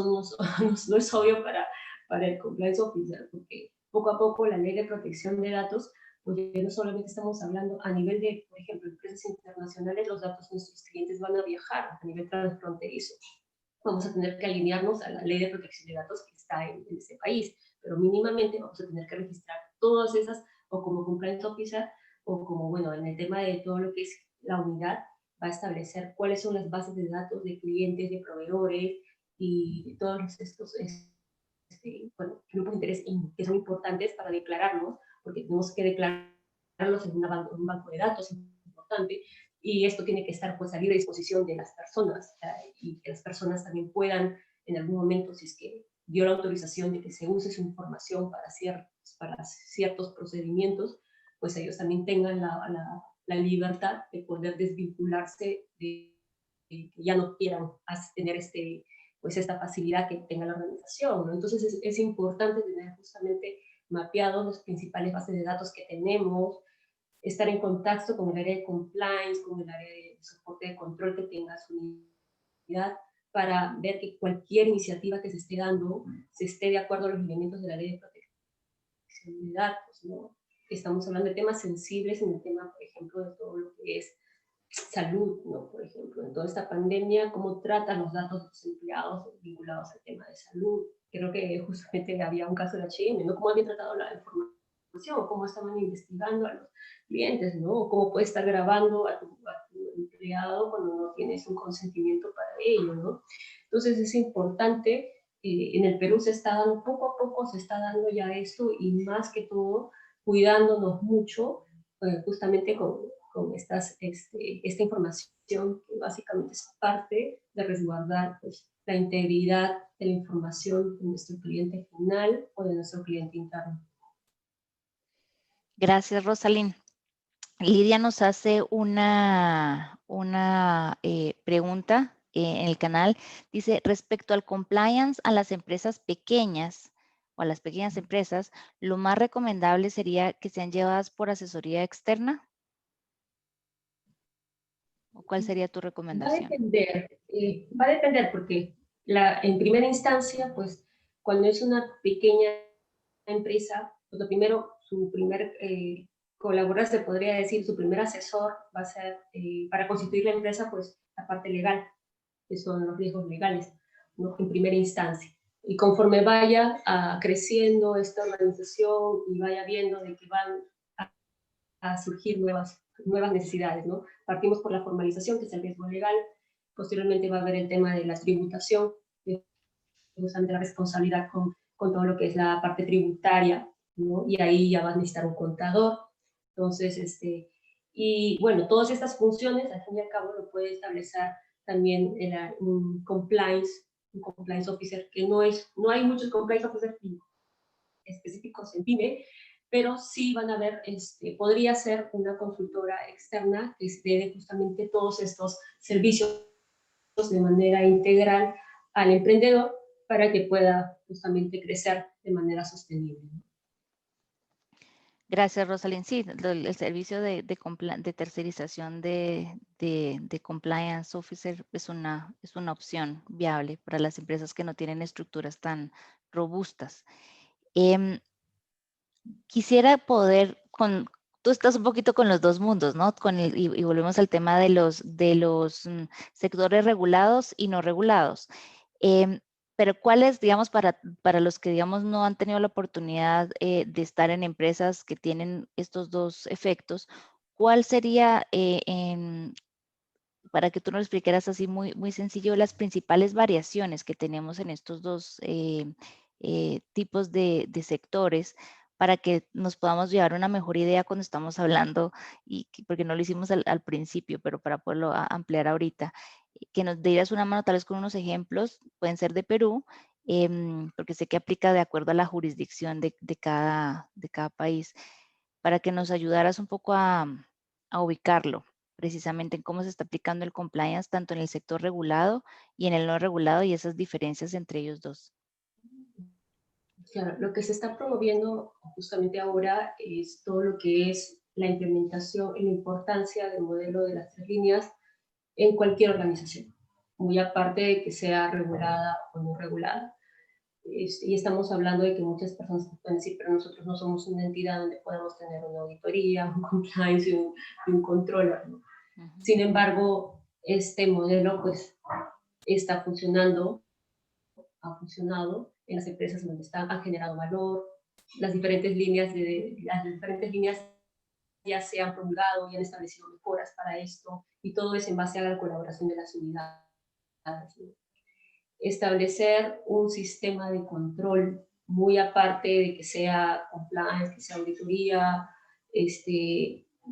S1: obvio para el compliance officer, porque poco a poco la ley de protección de datos, pues ya no solamente estamos hablando a nivel de, por ejemplo, empresas internacionales, los datos de nuestros clientes van a viajar a nivel transfronterizo. Vamos a tener que alinearnos a la ley de protección de datos que está en ese país, pero mínimamente vamos a tener que registrar todas esas, o como compliance officer, o como, bueno, en el tema de todo lo que es la unidad, va a establecer cuáles son las bases de datos de clientes, de proveedores y todos estos bueno, grupos de interés que son importantes para declararlos, porque tenemos que declararlos en un banco de datos importante, y esto tiene que estar pues a libre disposición de las personas, y que las personas también puedan en algún momento, si es que dio la autorización de que se use su información para ciertos procedimientos, pues ellos también tengan la libertad de poder desvincularse de que ya no quieran tener pues esta facilidad que tenga la organización, ¿no? Entonces es importante tener justamente mapeados los principales bases de datos que tenemos, estar en contacto con el área de compliance, con el área de soporte de control que tenga su unidad, para ver que cualquier iniciativa que se esté dando se esté de acuerdo a los lineamientos de la ley de protección de datos, ¿no? Estamos hablando de temas sensibles en el tema, por ejemplo, de todo lo que es salud, ¿no? Por ejemplo, en toda esta pandemia, cómo tratan los datos de los empleados vinculados al tema de salud. Creo que justamente había un caso de H&M, ¿no? Cómo habían tratado la información, cómo estaban investigando a los clientes, ¿no? Cómo puedes estar grabando a tu empleado cuando no tienes un consentimiento para ello, ¿no? Entonces es importante, en el Perú se está dando, poco a poco se está dando ya esto, y más que todo, cuidándonos mucho, justamente con esta información que básicamente es parte de resguardar pues, la integridad de la información de nuestro cliente final o de nuestro cliente interno.
S2: Gracias, Rosalind. Lidia nos hace una pregunta en el canal. Dice, respecto al compliance a las empresas pequeñas o a las pequeñas empresas, ¿lo más recomendable sería que sean llevadas por asesoría externa? ¿O cuál sería tu recomendación?
S1: Va a depender porque en primera instancia, pues cuando es una pequeña empresa, pues lo primero, su primer colaborador, se podría decir, su primer asesor va a ser, para constituir la empresa, pues la parte legal, que son los riesgos legales, ¿no? En primera instancia. Y conforme vaya creciendo esta organización y vaya viendo de que van a surgir nuevas necesidades, ¿no? Partimos por la formalización, que es el riesgo legal, posteriormente va a haber el tema de la tributación, justamente la responsabilidad con todo lo que es la parte tributaria, ¿no? Y ahí ya va a necesitar un contador. Entonces, y bueno, todas estas funciones, al fin y al cabo, lo puede establecer también un compliance officer, que no hay muchos compliance officers específicos en PYME, pero sí van a haber, podría ser una consultora externa que dé justamente todos estos servicios de manera integral al emprendedor para que pueda justamente crecer de manera sostenible.
S2: Gracias, Rosalind. Sí, el servicio de tercerización de compliance officer es una opción viable para las empresas que no tienen estructuras tan robustas. Quisiera poder, tú estás un poquito con los dos mundos, ¿no? Y volvemos al tema de los sectores regulados y no regulados. Pero ¿cuáles, digamos, para los que, digamos, no han tenido la oportunidad de estar en empresas que tienen estos dos efectos, cuál sería, para que tú nos explicaras así muy, muy sencillo, las principales variaciones que tenemos en estos dos tipos de sectores para que nos podamos llevar una mejor idea cuando estamos hablando, porque no lo hicimos al principio, pero para poderlo ampliar ahorita, que nos dieras una mano tal vez con unos ejemplos, pueden ser de Perú, porque sé que aplica de acuerdo a la jurisdicción de cada país, para que nos ayudaras un poco a ubicarlo precisamente en cómo se está aplicando el compliance tanto en el sector regulado y en el no regulado y esas diferencias entre ellos dos.
S1: Claro, lo que se está promoviendo justamente ahora es todo lo que es la implementación y la importancia del modelo de las 3 líneas en cualquier organización, muy aparte de que sea regulada o no regulada. Y estamos hablando de que muchas personas pueden decir, pero nosotros no somos una entidad donde podemos tener una auditoría, un compliance y un controller, ¿no?
S2: Ujú.
S1: Sin embargo, este modelo pues está funcionando, ha funcionado en las empresas donde están, ha generado valor, las diferentes líneas ya se han promulgado y han establecido mejoras para esto, y todo es en base a la colaboración de las unidades, ¿no? Establecer un sistema de control muy aparte de que sea compliance, que sea auditoría,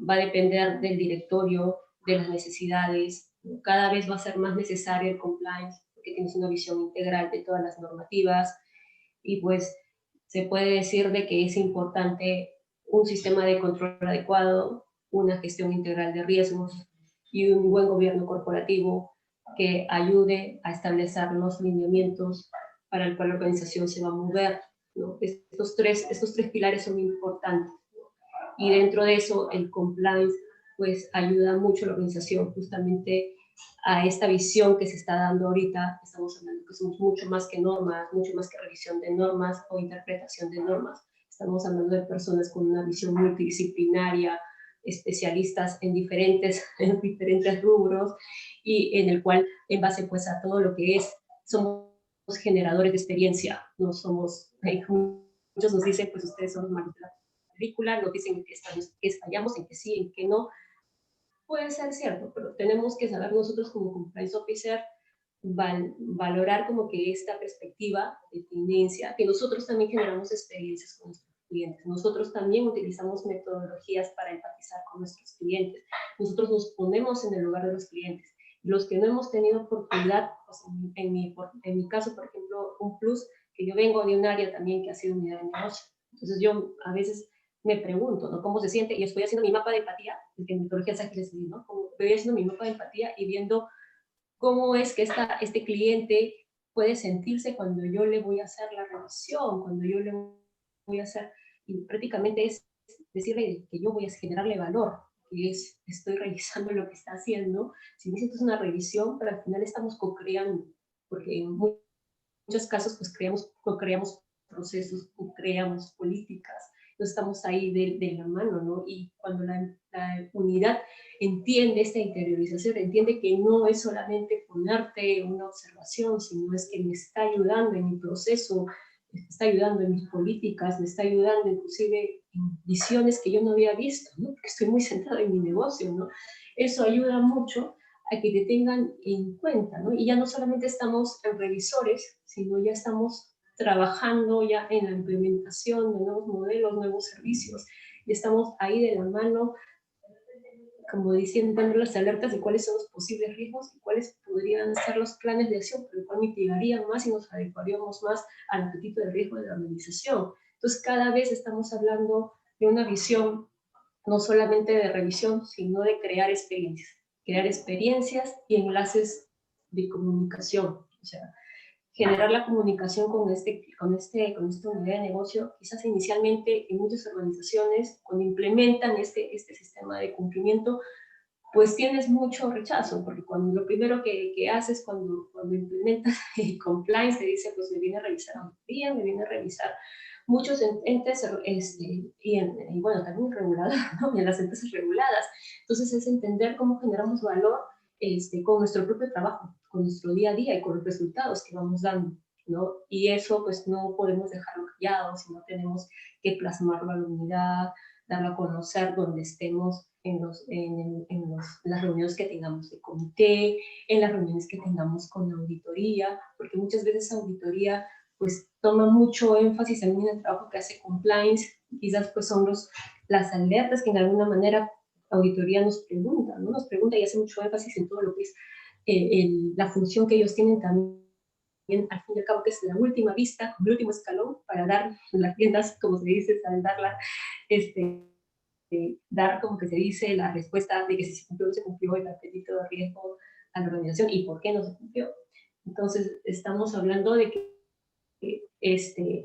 S1: va a depender del directorio, de las necesidades. Cada vez va a ser más necesario el compliance porque tienes una visión integral de todas las normativas y pues se puede decir de que es importante un sistema de control adecuado, una gestión integral de riesgos y un buen gobierno corporativo que ayude a establecer los lineamientos para el cual la organización se va a mover, ¿no? Estos tres pilares son importantes, ¿no? Y dentro de eso el compliance pues ayuda mucho a la organización justamente a esta visión que se está dando ahorita. Estamos hablando que somos mucho más que normas, mucho más que revisión de normas o interpretación de normas. Estamos hablando de personas con una visión multidisciplinaria, especialistas en diferentes rubros y en el cual, en base pues a todo lo que es, somos generadores de experiencia, no somos, muchos nos dicen, pues ustedes son los malos de la película, nos dicen que fallamos, en que sí, en que no. Puede ser cierto, pero tenemos que saber nosotros como compliance officer valorar como que esta perspectiva de tendencia, que nosotros también generamos experiencias con nuestros clientes, nosotros también utilizamos metodologías para empatizar con nuestros clientes, nosotros nos ponemos en el lugar de los clientes. Los que no hemos tenido oportunidad, pues en mi caso, por ejemplo, un plus, que yo vengo de un área también que ha sido unidad de negocio. Entonces yo a veces me pregunto, ¿no? ¿Cómo se siente? Y estoy haciendo mi mapa de empatía, en metodologías ágiles, ¿no? Como estoy haciendo mi mapa de empatía y viendo cómo es que este cliente puede sentirse cuando yo le voy a hacer la revisión, cuando yo le voy a hacer, y prácticamente es decirle que yo voy a generarle valor, que es, estoy revisando lo que está haciendo. Si me siento es una revisión, pero al final estamos co-creando, porque en muchos casos pues co-creamos procesos, co-creamos políticas, no estamos ahí de la mano, ¿no? Y cuando la unidad entiende esta interiorización, entiende que no es solamente ponerte una observación, sino es que me está ayudando en mi proceso, me está ayudando en mis políticas, me está ayudando inclusive en visiones que yo no había visto, ¿no? Porque estoy muy centrada en mi negocio, ¿no? Eso ayuda mucho a que te tengan en cuenta, ¿no? Y ya no solamente estamos en revisores, sino ya estamos trabajando ya en la implementación de nuevos modelos, nuevos servicios, y estamos ahí de la mano, como diciendo, dando las alertas de cuáles son los posibles riesgos y cuáles podrían ser los planes de acción, por el cual mitigarían más y nos adecuaríamos más al apetito de riesgo de la organización. Entonces, cada vez estamos hablando de una visión no solamente de revisión, sino de crear experiencias y enlaces de comunicación. O sea, generar la comunicación con esta unidad de negocio, quizás inicialmente en muchas organizaciones, cuando implementan este sistema de cumplimiento, pues tienes mucho rechazo, porque cuando lo primero que haces cuando implementas el compliance, te dice, pues me viene a revisar auditoría, me viene a revisar muchos entes, y bueno, también regulador, ¿no? En las empresas reguladas. Entonces es entender cómo generamos valor con nuestro propio trabajo, con nuestro día a día y con los resultados que vamos dando, ¿no? Y eso pues no podemos dejarlo callado, sino tenemos que plasmarlo a la unidad, darlo a conocer donde estemos en las reuniones que tengamos de comité, en las reuniones que tengamos con auditoría, porque muchas veces auditoría pues toma mucho énfasis en el trabajo que hace compliance, quizás pues son las alertas que en alguna manera auditoría nos pregunta, ¿no? Nos pregunta y hace mucho énfasis en todo lo que es la función que ellos tienen también, al fin y al cabo, que es la última vista, como el último escalón para dar las riendas, como se dice, para darla, dar, como que se dice, la respuesta de que si se cumplió o no se cumplió el apetito de riesgo a la organización y por qué no se cumplió. Entonces, estamos hablando de que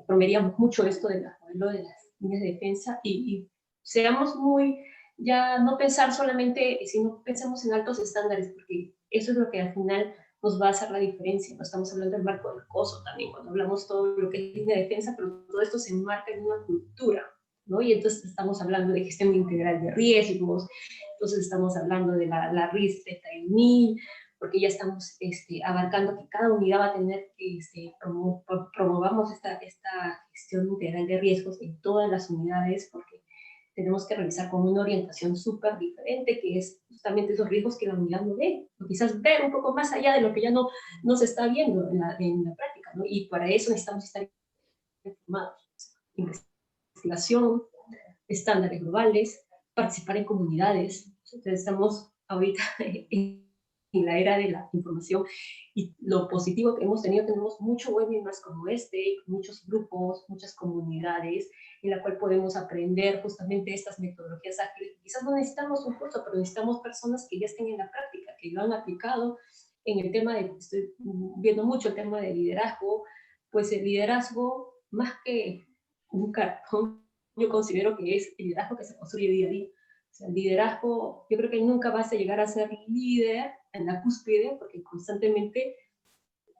S1: promediamos mucho esto del modelo de las líneas de defensa y seamos muy, ya no pensar solamente, sino pensemos en altos estándares, porque eso es lo que al final nos va a hacer la diferencia. No estamos hablando del marco del acoso también, cuando hablamos todo lo que es línea de defensa, pero todo esto se enmarca en una cultura, ¿no? Y entonces estamos hablando de gestión integral de riesgos, entonces estamos hablando de la RIS 30000, porque ya estamos abarcando que cada unidad va a tener que promovamos esta gestión integral de riesgos en todas las unidades, porque tenemos que realizar con una orientación súper diferente, que es justamente esos riesgos que la unidad no ve, o quizás ver un poco más allá de lo que ya no se está viendo en la práctica, ¿no? Y para eso necesitamos estar informados. Investigación, estándares globales, participar en comunidades. Entonces estamos ahorita en la era de la información y lo positivo que hemos tenido, tenemos muchos webinars como este, muchos grupos, muchas comunidades en la cual podemos aprender justamente estas metodologías ágiles. Quizás no necesitamos un curso, pero necesitamos personas que ya estén en la práctica, que lo han aplicado en el tema de, estoy viendo mucho el tema de liderazgo, pues el liderazgo, más que un cartón, yo considero que es el liderazgo que se construye día a día. O sea, el liderazgo, yo creo que nunca vas a llegar a ser líder en la cúspide porque constantemente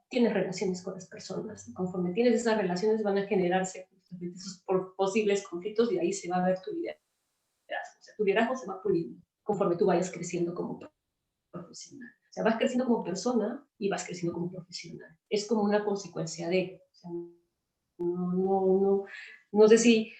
S1: tienes relaciones con las personas. Conforme tienes esas relaciones van a generarse esos posibles conflictos y ahí se va a ver tu liderazgo. O sea, tu liderazgo se va puliendo conforme tú vayas creciendo como profesional. O sea, vas creciendo como persona y vas creciendo como profesional. Es como una consecuencia de, o sea, no sé si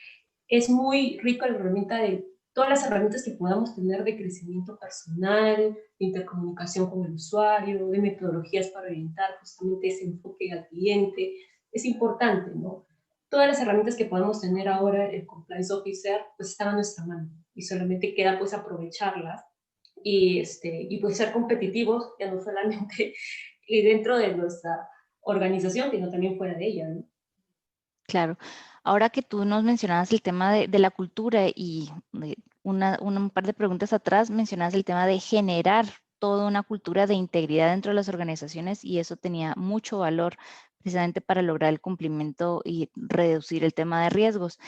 S1: es muy rico la herramienta de todas las herramientas que podamos tener de crecimiento personal, de intercomunicación con el usuario, de metodologías para orientar justamente ese enfoque al cliente. Es importante, ¿no? Todas las herramientas que podamos tener ahora, el Compliance Officer, pues están a nuestra mano y solamente queda pues aprovecharlas y pues ser competitivos, ya no solamente dentro de nuestra organización, sino también fuera de ella, ¿no?
S2: Claro. Ahora que tú nos mencionabas el tema de la cultura y un par de preguntas atrás mencionabas el tema de generar toda una cultura de integridad dentro de las organizaciones y eso tenía mucho valor precisamente para lograr el cumplimiento y reducir el tema de riesgos.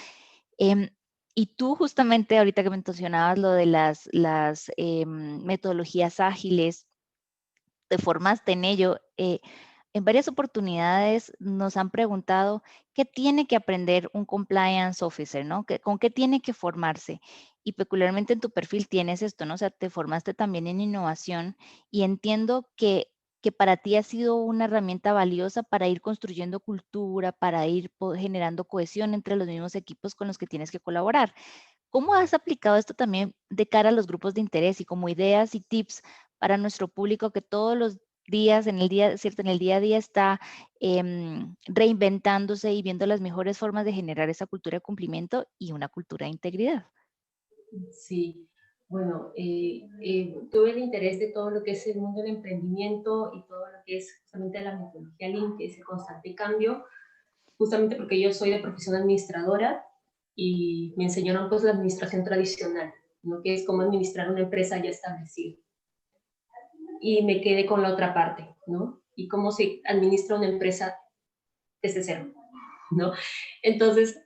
S2: Em, y tú justamente ahorita que mencionabas lo de las metodologías ágiles, te formaste en ello. En varias oportunidades nos han preguntado qué tiene que aprender un compliance officer, ¿no? ¿Con qué tiene que formarse? Y peculiarmente en tu perfil tienes esto, ¿no? O sea, te formaste también en innovación y entiendo que para ti ha sido una herramienta valiosa para ir construyendo cultura, para ir generando cohesión entre los mismos equipos con los que tienes que colaborar. ¿Cómo has aplicado esto también de cara a los grupos de interés y como ideas y tips para nuestro público que todos los días, ¿cierto? En el día a día está reinventándose y viendo las mejores formas de generar esa cultura de cumplimiento y una cultura de integridad?
S1: Sí, bueno, tuve el interés de todo lo que es el mundo del emprendimiento y todo lo que es justamente la metodología Lean, que es el constante cambio, justamente porque yo soy de profesión administradora y me enseñaron pues la administración tradicional, ¿no? Que es cómo administrar una empresa ya establecida. Y me quedé con la otra parte, ¿no? Y cómo se administra una empresa desde cero, ¿no? Entonces,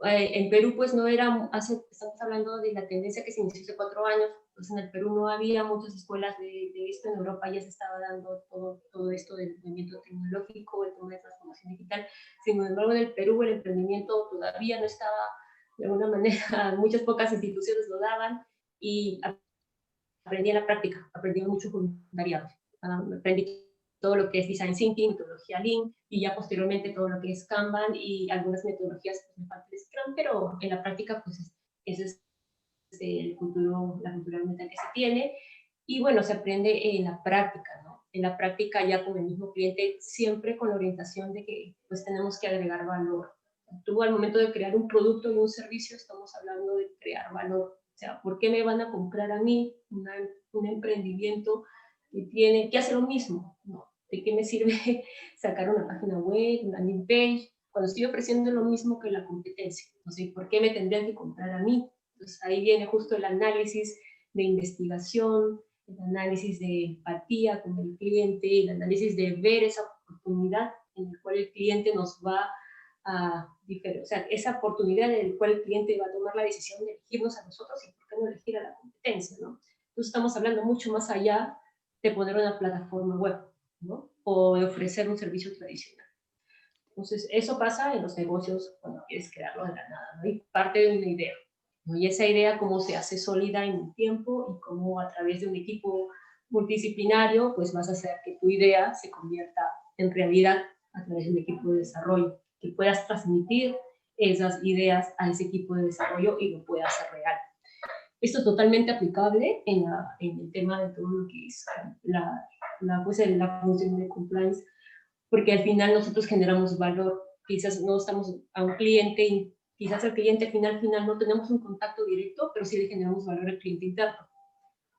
S1: en Perú pues no era, estamos hablando de la tendencia que se inició hace 4 años, pues en el Perú no había muchas escuelas de esto, en Europa ya se estaba dando todo esto del movimiento tecnológico, el tema de transformación digital, sin embargo en el Perú el emprendimiento todavía no estaba, de alguna manera, muchas pocas instituciones lo daban y aprendí en la práctica, aprendí mucho voluntariado, aprendí todo lo que es design thinking, metodología Lean y ya posteriormente todo lo que es Kanban y algunas metodologías pues, me falta el Scrum, pero en la práctica pues ese es la cultura mental que se tiene y bueno, se aprende en la práctica, ¿no? en la práctica ya con el mismo cliente, siempre con la orientación de que pues tenemos que agregar valor. Tú al momento de crear un producto y un servicio estamos hablando de crear valor. O sea, ¿por qué me van a comprar a mí un emprendimiento que hace lo mismo? No. ¿De qué me sirve sacar una página web, una landing page, cuando estoy ofreciendo lo mismo que la competencia? Entonces, ¿por qué me tendrían que comprar a mí? Entonces, ahí viene justo el análisis de investigación, el análisis de empatía con el cliente, el análisis de ver esa oportunidad en la cual el cliente nos va a diferir, o sea, esa oportunidad en la cual el cliente va a tomar la decisión de elegirnos a nosotros y por qué no elegir a la competencia, ¿no? Entonces estamos hablando mucho más allá de poner una plataforma web, ¿no? O de ofrecer un servicio tradicional. Entonces, eso pasa en los negocios cuando quieres crearlo de la nada, ¿no? Y parte de una idea, ¿no? Y esa idea cómo se hace sólida en el tiempo y cómo a través de un equipo multidisciplinario, pues vas a hacer que tu idea se convierta en realidad a través de un equipo de desarrollo, que puedas transmitir esas ideas a ese equipo de desarrollo y lo puedas hacer real. Esto es totalmente aplicable en el tema de todo lo que es la función de compliance, porque al final nosotros generamos valor. Quizás no estamos a un cliente, y quizás al cliente final no tenemos un contacto directo, pero sí le generamos valor al cliente interno.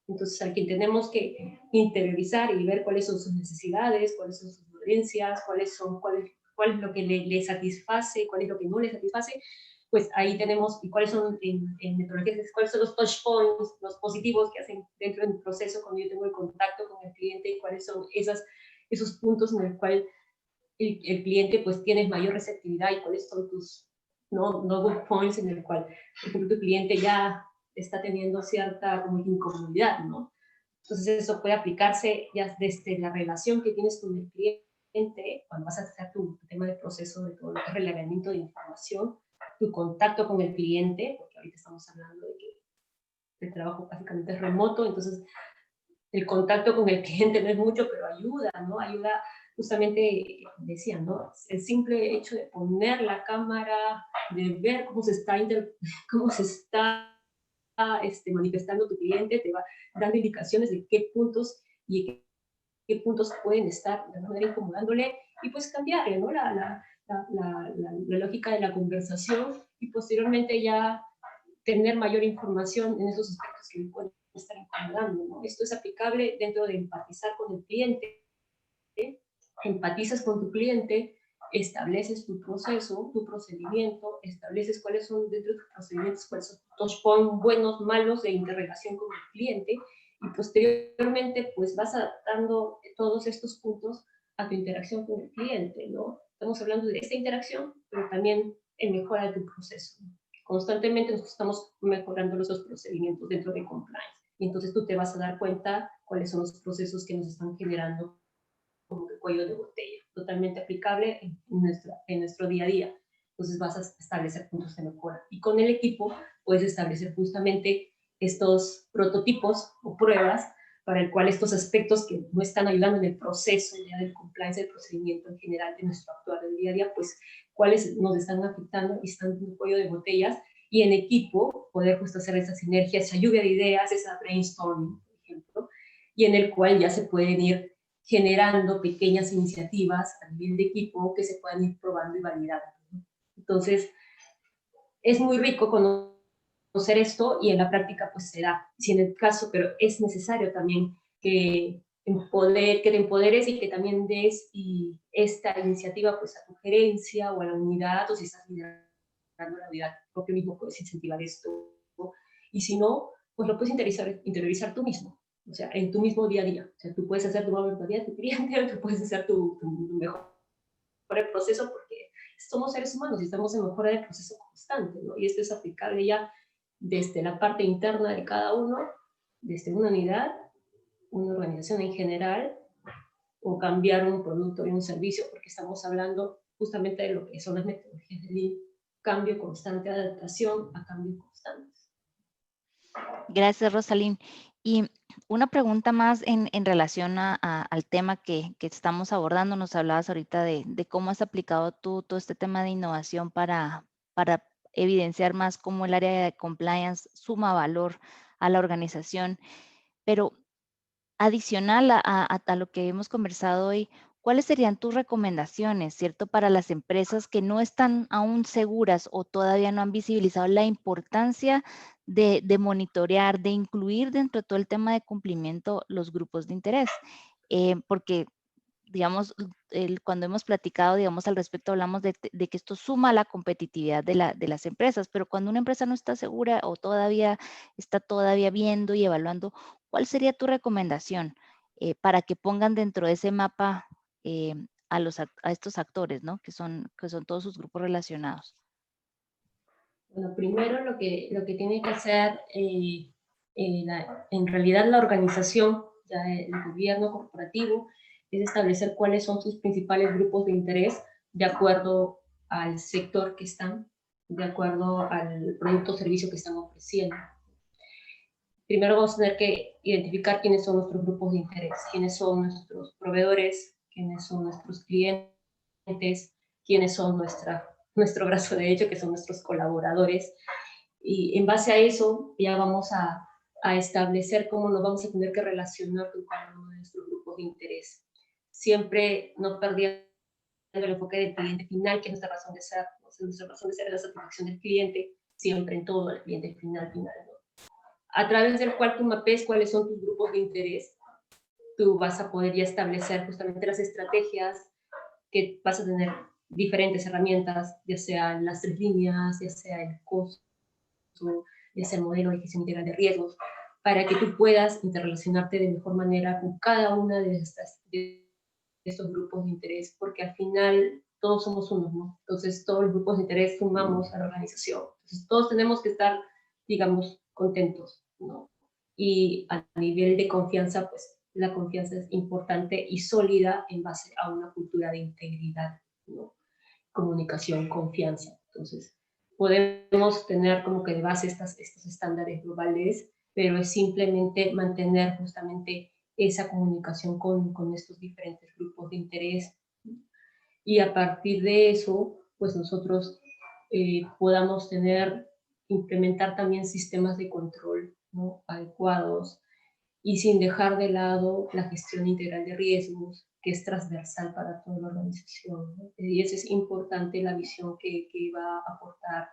S1: Entonces, al que tenemos que interiorizar y ver cuáles son sus necesidades, cuáles son sus dolencias, cuál es lo que le satisface, cuál es lo que no le satisface, pues ahí tenemos, y cuáles son en metodologías, cuáles son los touch points, los positivos que hacen dentro del proceso cuando yo tengo el contacto con el cliente, y cuáles son esos puntos en el cual el cliente pues tiene mayor receptividad y cuáles son tus no good points en el cual, por ejemplo, tu cliente ya está teniendo cierta como incomodidad, ¿no? Entonces eso puede aplicarse ya desde la relación que tienes con el cliente, cuando vas a hacer tu tema de proceso de todo lo que es relevamiento de información, tu contacto con el cliente, porque ahorita estamos hablando de que el trabajo básicamente es remoto, entonces el contacto con el cliente no es mucho, pero ayuda, ¿no? Ayuda justamente, decía, ¿no? El simple hecho de poner la cámara, de ver cómo se está manifestando tu cliente, te va dando indicaciones de qué puntos y qué puntos pueden estar de alguna manera incomodándole y pues cambiarle, ¿no? La lógica de la conversación y posteriormente ya tener mayor información en esos aspectos que le pueden estar incomodando, ¿no? Esto es aplicable dentro de empatizar con el cliente. Empatizas con tu cliente, estableces tu proceso, tu procedimiento, estableces cuáles son dentro de tus procedimientos, cuáles son tus touch buenos, malos de interrelación con el cliente y posteriormente pues vas adaptando todos estos puntos a tu interacción con el cliente, ¿no? Estamos hablando de esta interacción, pero también en mejora de tu proceso. Constantemente nosotros estamos mejorando los procedimientos dentro de compliance y entonces tú te vas a dar cuenta cuáles son los procesos que nos están generando como que cuello de botella, totalmente aplicable en nuestro día a día. Entonces vas a establecer puntos de mejora. Y con el equipo puedes establecer justamente estos prototipos o pruebas para el cual estos aspectos que no están ayudando en el proceso ya del compliance, del procedimiento en general de nuestro actuar del día a día, pues cuáles nos están afectando y están en un cuello de botellas y en equipo poder justo hacer esa sinergia, esa lluvia de ideas, esa brainstorming, por ejemplo, y en el cual ya se pueden ir generando pequeñas iniciativas a nivel de equipo que se puedan ir probando y validando. Entonces, es muy rico conocer esto y en la práctica pues se da, si en el caso, pero es necesario también que te empoderes y que también des esta iniciativa pues a tu gerencia o a la unidad o si estás liderando la unidad, porque mismo puedes incentivar esto, ¿no? Y si no, pues lo puedes interiorizar tú mismo. O sea, en tu mismo día a día. O sea, tú puedes hacer tu auditoría de tu cliente, tú puedes hacer tu mejor proceso porque somos seres humanos y estamos en mejora del proceso constante, ¿no? Y esto es aplicable ya desde la parte interna de cada uno, desde una unidad, una organización en general, o cambiar un producto y un servicio, porque estamos hablando justamente de lo que son las metodologías de Lean, cambio constante, adaptación a cambios constantes.
S2: Gracias, Rosalín. Y una pregunta más en relación al tema que estamos abordando. Nos hablabas ahorita de cómo has aplicado tú todo este tema de innovación para evidenciar más cómo el área de compliance suma valor a la organización. Pero adicional a lo que hemos conversado hoy, ¿cuáles serían tus recomendaciones, cierto, para las empresas que no están aún seguras o todavía no han visibilizado la importancia de monitorear, de incluir dentro de todo el tema de cumplimiento los grupos de interés? Porque digamos, cuando hemos platicado, digamos, al respecto, hablamos de que esto suma a la competitividad de las empresas, pero cuando una empresa no está segura o todavía está todavía viendo y evaluando, ¿cuál sería tu recomendación para que pongan dentro de ese mapa eh, a estos actores, ¿no? Que son todos sus grupos relacionados?
S1: Bueno, primero lo que tiene que hacer en realidad la organización, ya el gobierno corporativo, es establecer cuáles son sus principales grupos de interés de acuerdo al sector que están, de acuerdo al producto o servicio que están ofreciendo. Primero vamos a tener que identificar quiénes son nuestros grupos de interés, quiénes son nuestros proveedores, quiénes son nuestros clientes, quiénes son nuestro brazo derecho, que son nuestros colaboradores. Y en base a eso ya vamos a establecer cómo nos vamos a tener que relacionar con cada uno de nuestros grupos de interés. Siempre no perdiendo el enfoque del cliente final, que es nuestra razón de ser. ¿No? Nuestra razón de ser es la satisfacción del cliente, siempre en todo, el cliente final, ¿no? A través del cual tú mapees cuáles son tus grupos de interés, tú vas a poder ya establecer justamente las estrategias, que vas a tener diferentes herramientas, ya sea las 3 líneas, ya sea el costo, ya sea el modelo de gestión integral de riesgos, para que tú puedas interrelacionarte de mejor manera con cada una de estos grupos de interés, porque al final todos somos uno, ¿no? Entonces todos los grupos de interés sumamos a la organización. Entonces todos tenemos que estar, digamos, contentos, ¿no? Y a nivel de confianza, pues la confianza es importante y sólida en base a una cultura de integridad, ¿no? Comunicación, confianza. Entonces, podemos tener como que de base estos estándares globales, pero es simplemente mantener justamente esa comunicación con estos diferentes grupos de interés, y a partir de eso, pues nosotros podamos implementar también sistemas de control, ¿no? Adecuados, y sin dejar de lado la gestión integral de riesgos, que es transversal para toda la organización, ¿no? Y eso es importante, la visión que va a aportar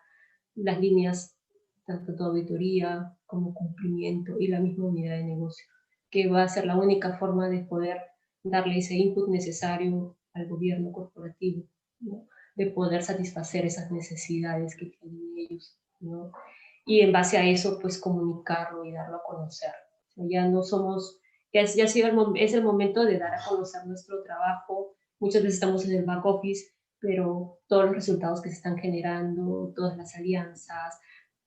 S1: las líneas, tanto de auditoría como cumplimiento, y la misma unidad de negocio, que va a ser la única forma de poder darle ese input necesario al gobierno corporativo, ¿no? De poder satisfacer esas necesidades que tienen ellos, ¿no? Y en base a eso, pues comunicarlo y darlo a conocer. Ya no somos, ya ha sido es el momento de dar a conocer nuestro trabajo. Muchas veces estamos en el back office, pero todos los resultados que se están generando, todas las alianzas,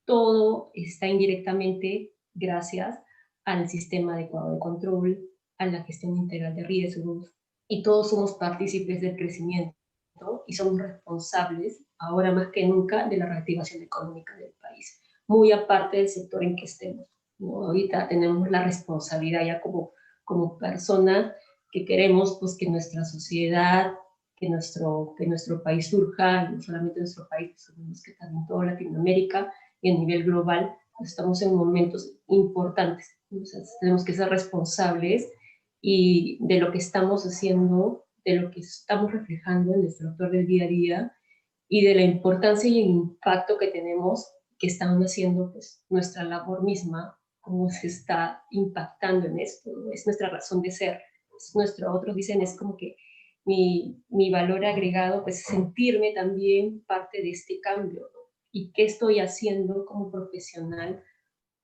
S1: todo está indirectamente gracias al sistema adecuado de control, a la gestión integral de riesgos, y todos somos partícipes del crecimiento, ¿no? Y somos responsables, ahora más que nunca, de la reactivación económica del país, muy aparte del sector en que estemos, ¿no? Ahorita tenemos la responsabilidad ya como persona que queremos, pues, que nuestra sociedad, que nuestro país surja, no solamente nuestro país, sino que también toda Latinoamérica, y a nivel global, pues estamos en momentos importantes. Entonces, tenemos que ser responsables y de lo que estamos haciendo, de lo que estamos reflejando en nuestro actor del día a día, y de la importancia y el impacto que tenemos, que están haciendo, pues, nuestra labor misma, cómo se está impactando en esto, ¿no? Es nuestra razón de ser, es nuestro, otros dicen, es como que mi valor agregado, pues sentirme también parte de este cambio, ¿no? Y qué estoy haciendo como profesional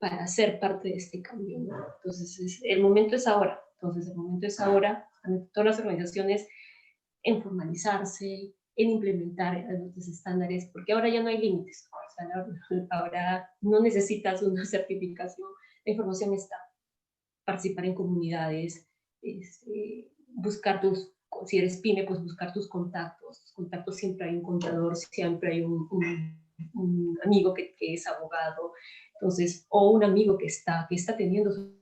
S1: para ser parte de este cambio, ¿no? Entonces, el momento es ahora. Entonces, el momento es ahora, todas las organizaciones, en formalizarse, en implementar los estándares, porque ahora ya no hay límites. O sea, ahora no necesitas una certificación, la información está. Participar en comunidades, buscar si eres pyme, pues buscar tus contactos. Tus contactos, siempre hay un contador, siempre hay un amigo que es abogado, entonces, o un amigo que está teniendo su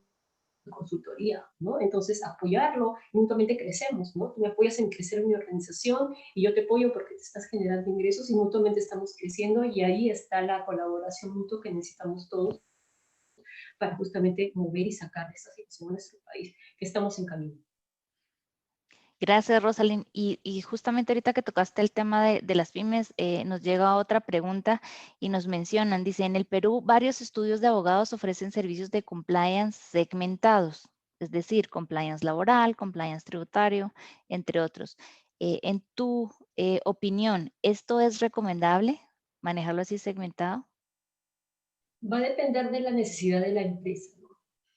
S1: consultoría, ¿no? Entonces, apoyarlo, y mutuamente crecemos, ¿no? Tú me apoyas en crecer en mi organización y yo te apoyo porque te estás generando ingresos, y mutuamente estamos creciendo, y ahí está la colaboración mutua que necesitamos todos para justamente mover y sacar de esta situación a nuestro país, que estamos en camino.
S2: Gracias, Rosalind. Y justamente ahorita que tocaste el tema de las pymes, nos llega otra pregunta y nos mencionan, dice, en el Perú varios estudios de abogados ofrecen servicios de compliance segmentados, es decir, compliance laboral, compliance tributario, entre otros. En tu opinión, ¿esto es recomendable, manejarlo así segmentado?
S1: Va a depender de la necesidad de la empresa, ¿no?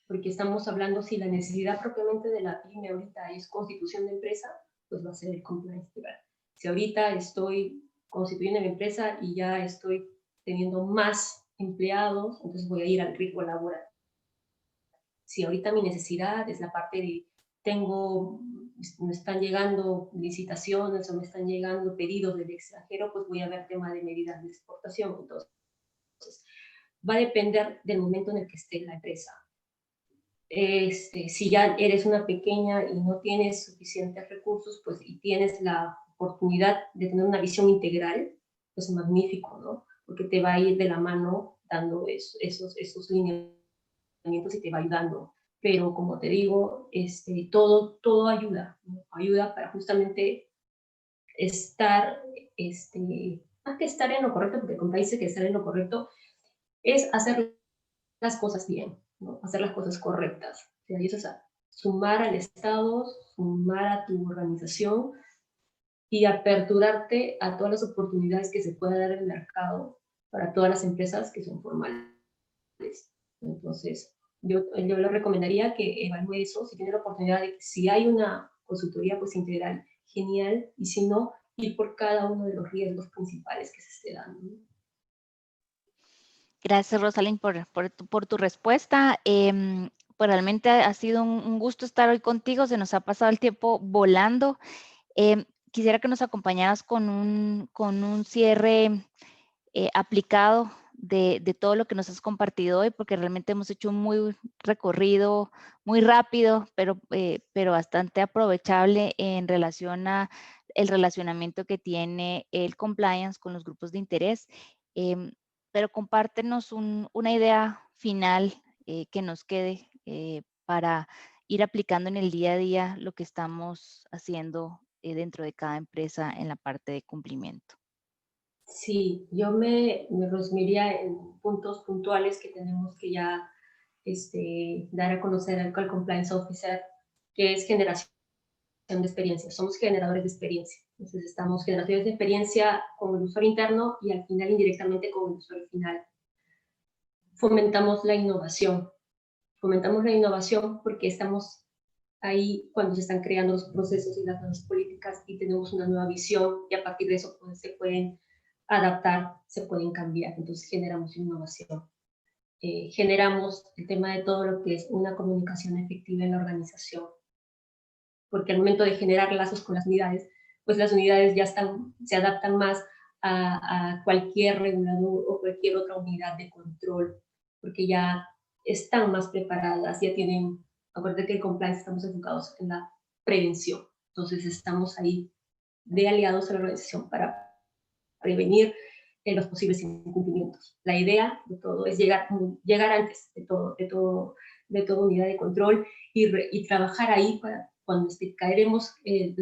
S1: Porque estamos hablando, si la necesidad propiamente de la pyme ahorita es constitución de empresa, pues va a ser el compliance legal. Si ahorita estoy constituyendo mi empresa y ya estoy teniendo más empleados, entonces voy a ir al riesgo laboral. Si ahorita mi necesidad es la parte de me están llegando licitaciones o me están llegando pedidos del extranjero, pues voy a ver tema de medidas de exportación. Entonces, va a depender del momento en el que esté la empresa. Si ya eres una pequeña y no tienes suficientes recursos, pues y tienes la oportunidad de tener una visión integral, pues magnífico, ¿no? Porque te va a ir de la mano dando esos lineamientos y te va ayudando. Pero como te digo, todo ayuda, ¿no? Ayuda para justamente estar, más que estar en lo correcto, porque como dice que estar en lo correcto es hacer las cosas bien, ¿no? Hacer las cosas correctas. O sea, y eso es sumar al Estado, sumar a tu organización y aperturarte a todas las oportunidades que se pueda dar en el mercado para todas las empresas que son formales. Entonces, yo le recomendaría que evalúe eso, si tiene la oportunidad de que si hay una consultoría pues integral, genial, y si no, ir por cada uno de los riesgos principales que se esté dando, ¿no?
S2: Gracias, Rosalind, por tu respuesta. Pues realmente ha sido un gusto estar hoy contigo. Se nos ha pasado el tiempo volando. Quisiera que nos acompañaras con un cierre aplicado de todo lo que nos has compartido hoy, porque realmente hemos hecho un muy recorrido, muy rápido, pero bastante aprovechable en relación a el relacionamiento que tiene el compliance con los grupos de interés. Em, pero compártenos una idea final que nos quede para ir aplicando en el día a día lo que estamos haciendo dentro de cada empresa en la parte de cumplimiento.
S1: Sí, yo me resumiría en puntos puntuales que tenemos que ya dar a conocer al Compliance Officer, que es generación de experiencia. Somos generadores de experiencia. Entonces, estamos generadores de experiencia con el usuario interno y al final indirectamente con el usuario final. Fomentamos la innovación. Fomentamos la innovación porque estamos ahí cuando se están creando los procesos y las nuevas políticas y tenemos una nueva visión y a partir de eso pues, se pueden adaptar, se pueden cambiar. Entonces generamos innovación. Generamos el tema de todo lo que es una comunicación efectiva en la organización. Porque al momento de generar lazos con las unidades, pues las unidades ya se adaptan más a cualquier regulador o cualquier otra unidad de control, porque ya están más preparadas, ya tienen, acuérdate que el compliance estamos enfocados en la prevención, entonces estamos ahí de aliados a la organización para prevenir los posibles incumplimientos. La idea de todo es llegar antes de toda unidad de control y trabajar ahí para cuando caeremos, el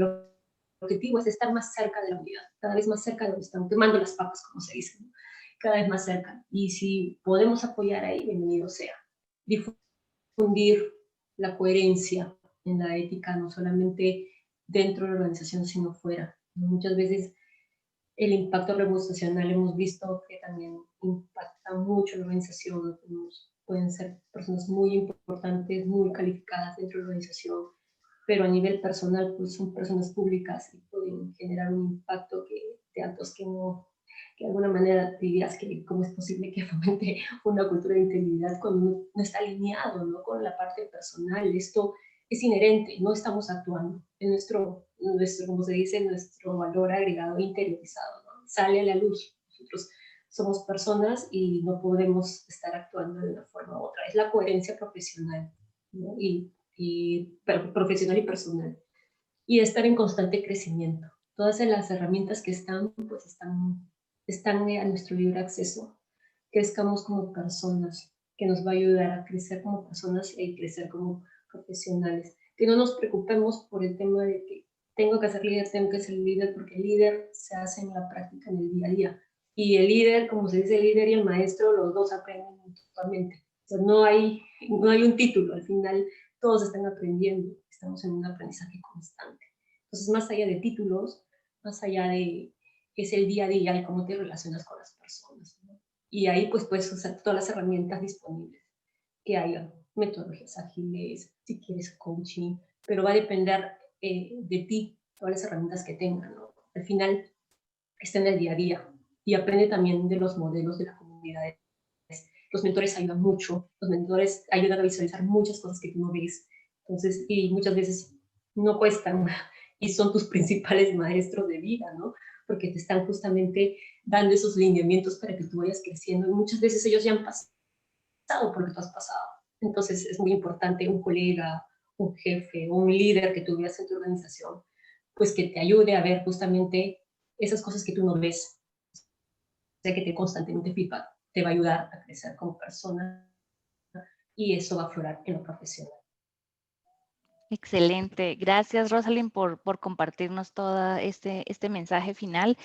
S1: objetivo es estar más cerca de la unidad, cada vez más cerca de donde estamos quemando las papas, como se dice, ¿no? Cada vez más cerca. Y si podemos apoyar ahí, bienvenido sea. Difundir la coherencia en la ética, no solamente dentro de la organización, sino fuera. Muchas veces el impacto reputacional hemos visto que también impacta mucho en la organización. Pueden ser personas muy importantes, muy calificadas dentro de la organización, pero a nivel personal pues son personas públicas y pueden generar un impacto de actos que de alguna manera dirías que cómo es posible que fomente una cultura de integridad cuando no está alineado, ¿no?, con la parte personal. Esto es inherente, no estamos actuando. En como se dice, nuestro valor agregado interiorizado, ¿no? Sale a la luz. Nosotros somos personas y no podemos estar actuando de una forma u otra. Es la coherencia profesional, ¿no? Profesional y personal. Y estar en constante crecimiento. Todas las herramientas que están, pues están a nuestro libre acceso. Crezcamos como personas, que nos va a ayudar a crecer como personas y crecer como profesionales. Que no nos preocupemos por el tema de que tengo que ser líder, porque el líder se hace en la práctica, en el día a día. Y el líder, como se dice, el líder y el maestro, los dos aprenden mutuamente. O sea, no hay un título, al final todos están aprendiendo, estamos en un aprendizaje constante. Entonces, más allá de títulos, más allá de qué es el día a día y cómo te relacionas con las personas, ¿no? Y ahí pues puedes usar todas las herramientas disponibles que haya, metodologías ágiles, si quieres coaching, pero va a depender de ti, todas las herramientas que tengan, ¿no? Al final está en el día a día y aprende también de los modelos de la comunidad. Los mentores ayudan mucho, los mentores ayudan a visualizar muchas cosas que tú no ves, entonces, y muchas veces no cuestan y son tus principales maestros de vida, ¿no? Porque te están justamente dando esos lineamientos para que tú vayas creciendo y muchas veces ellos ya han pasado por lo que tú has pasado. Entonces es muy importante un colega, un jefe o un líder que tuvieras en tu organización, pues que te ayude a ver justamente esas cosas que tú no ves, o sea, que te constantemente feedback, te va a ayudar a crecer como persona y eso va a aflorar en lo profesional.
S2: Excelente. Gracias, Rosalind, por compartirnos todo este mensaje final.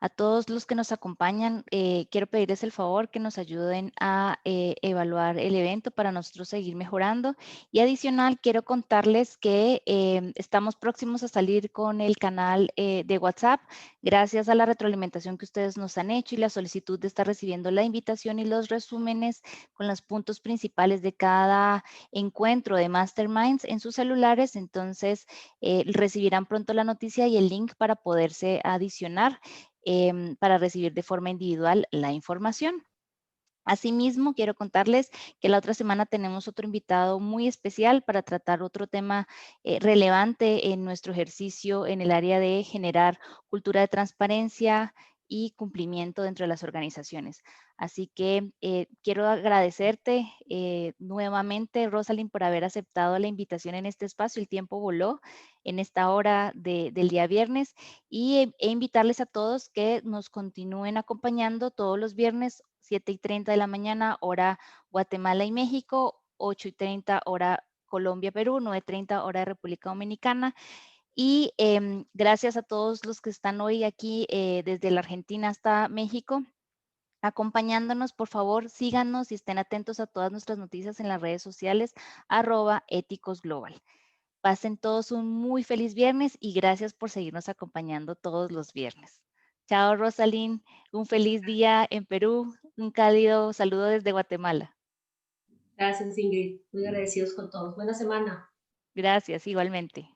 S2: A todos los que nos acompañan, quiero pedirles el favor que nos ayuden a evaluar el evento para nosotros seguir mejorando. Y adicional, quiero contarles que estamos próximos a salir con el canal de WhatsApp. Gracias a la retroalimentación que ustedes nos han hecho y la solicitud de estar recibiendo la invitación y los resúmenes con los puntos principales de cada encuentro de Masterminds en sus celulares. Entonces, recibirán pronto la noticia y el link para poderse adicionar. Para recibir de forma individual la información. Asimismo, quiero contarles que la otra semana tenemos otro invitado muy especial para tratar otro tema relevante en nuestro ejercicio en el área de generar cultura de transparencia y cumplimiento dentro de las organizaciones. Así que quiero agradecerte nuevamente, Rosalind, por haber aceptado la invitación en este espacio. El tiempo voló en esta hora del día viernes e invitarles a todos que nos continúen acompañando todos los viernes, 7:30 de la mañana, hora Guatemala y México, 8:30 hora Colombia, Perú, 9:30 hora de República Dominicana. Y gracias a todos los que están hoy aquí desde la Argentina hasta México acompañándonos. Por favor, síganos y estén atentos a todas nuestras noticias en las redes sociales, @éticosglobal. Pasen todos un muy feliz viernes y gracias por seguirnos acompañando todos los viernes. Chao, Rosalind. Un feliz día en Perú. Un cálido saludo desde Guatemala.
S1: Gracias, Ingrid. Muy agradecidos con todos. Buena semana.
S2: Gracias, igualmente.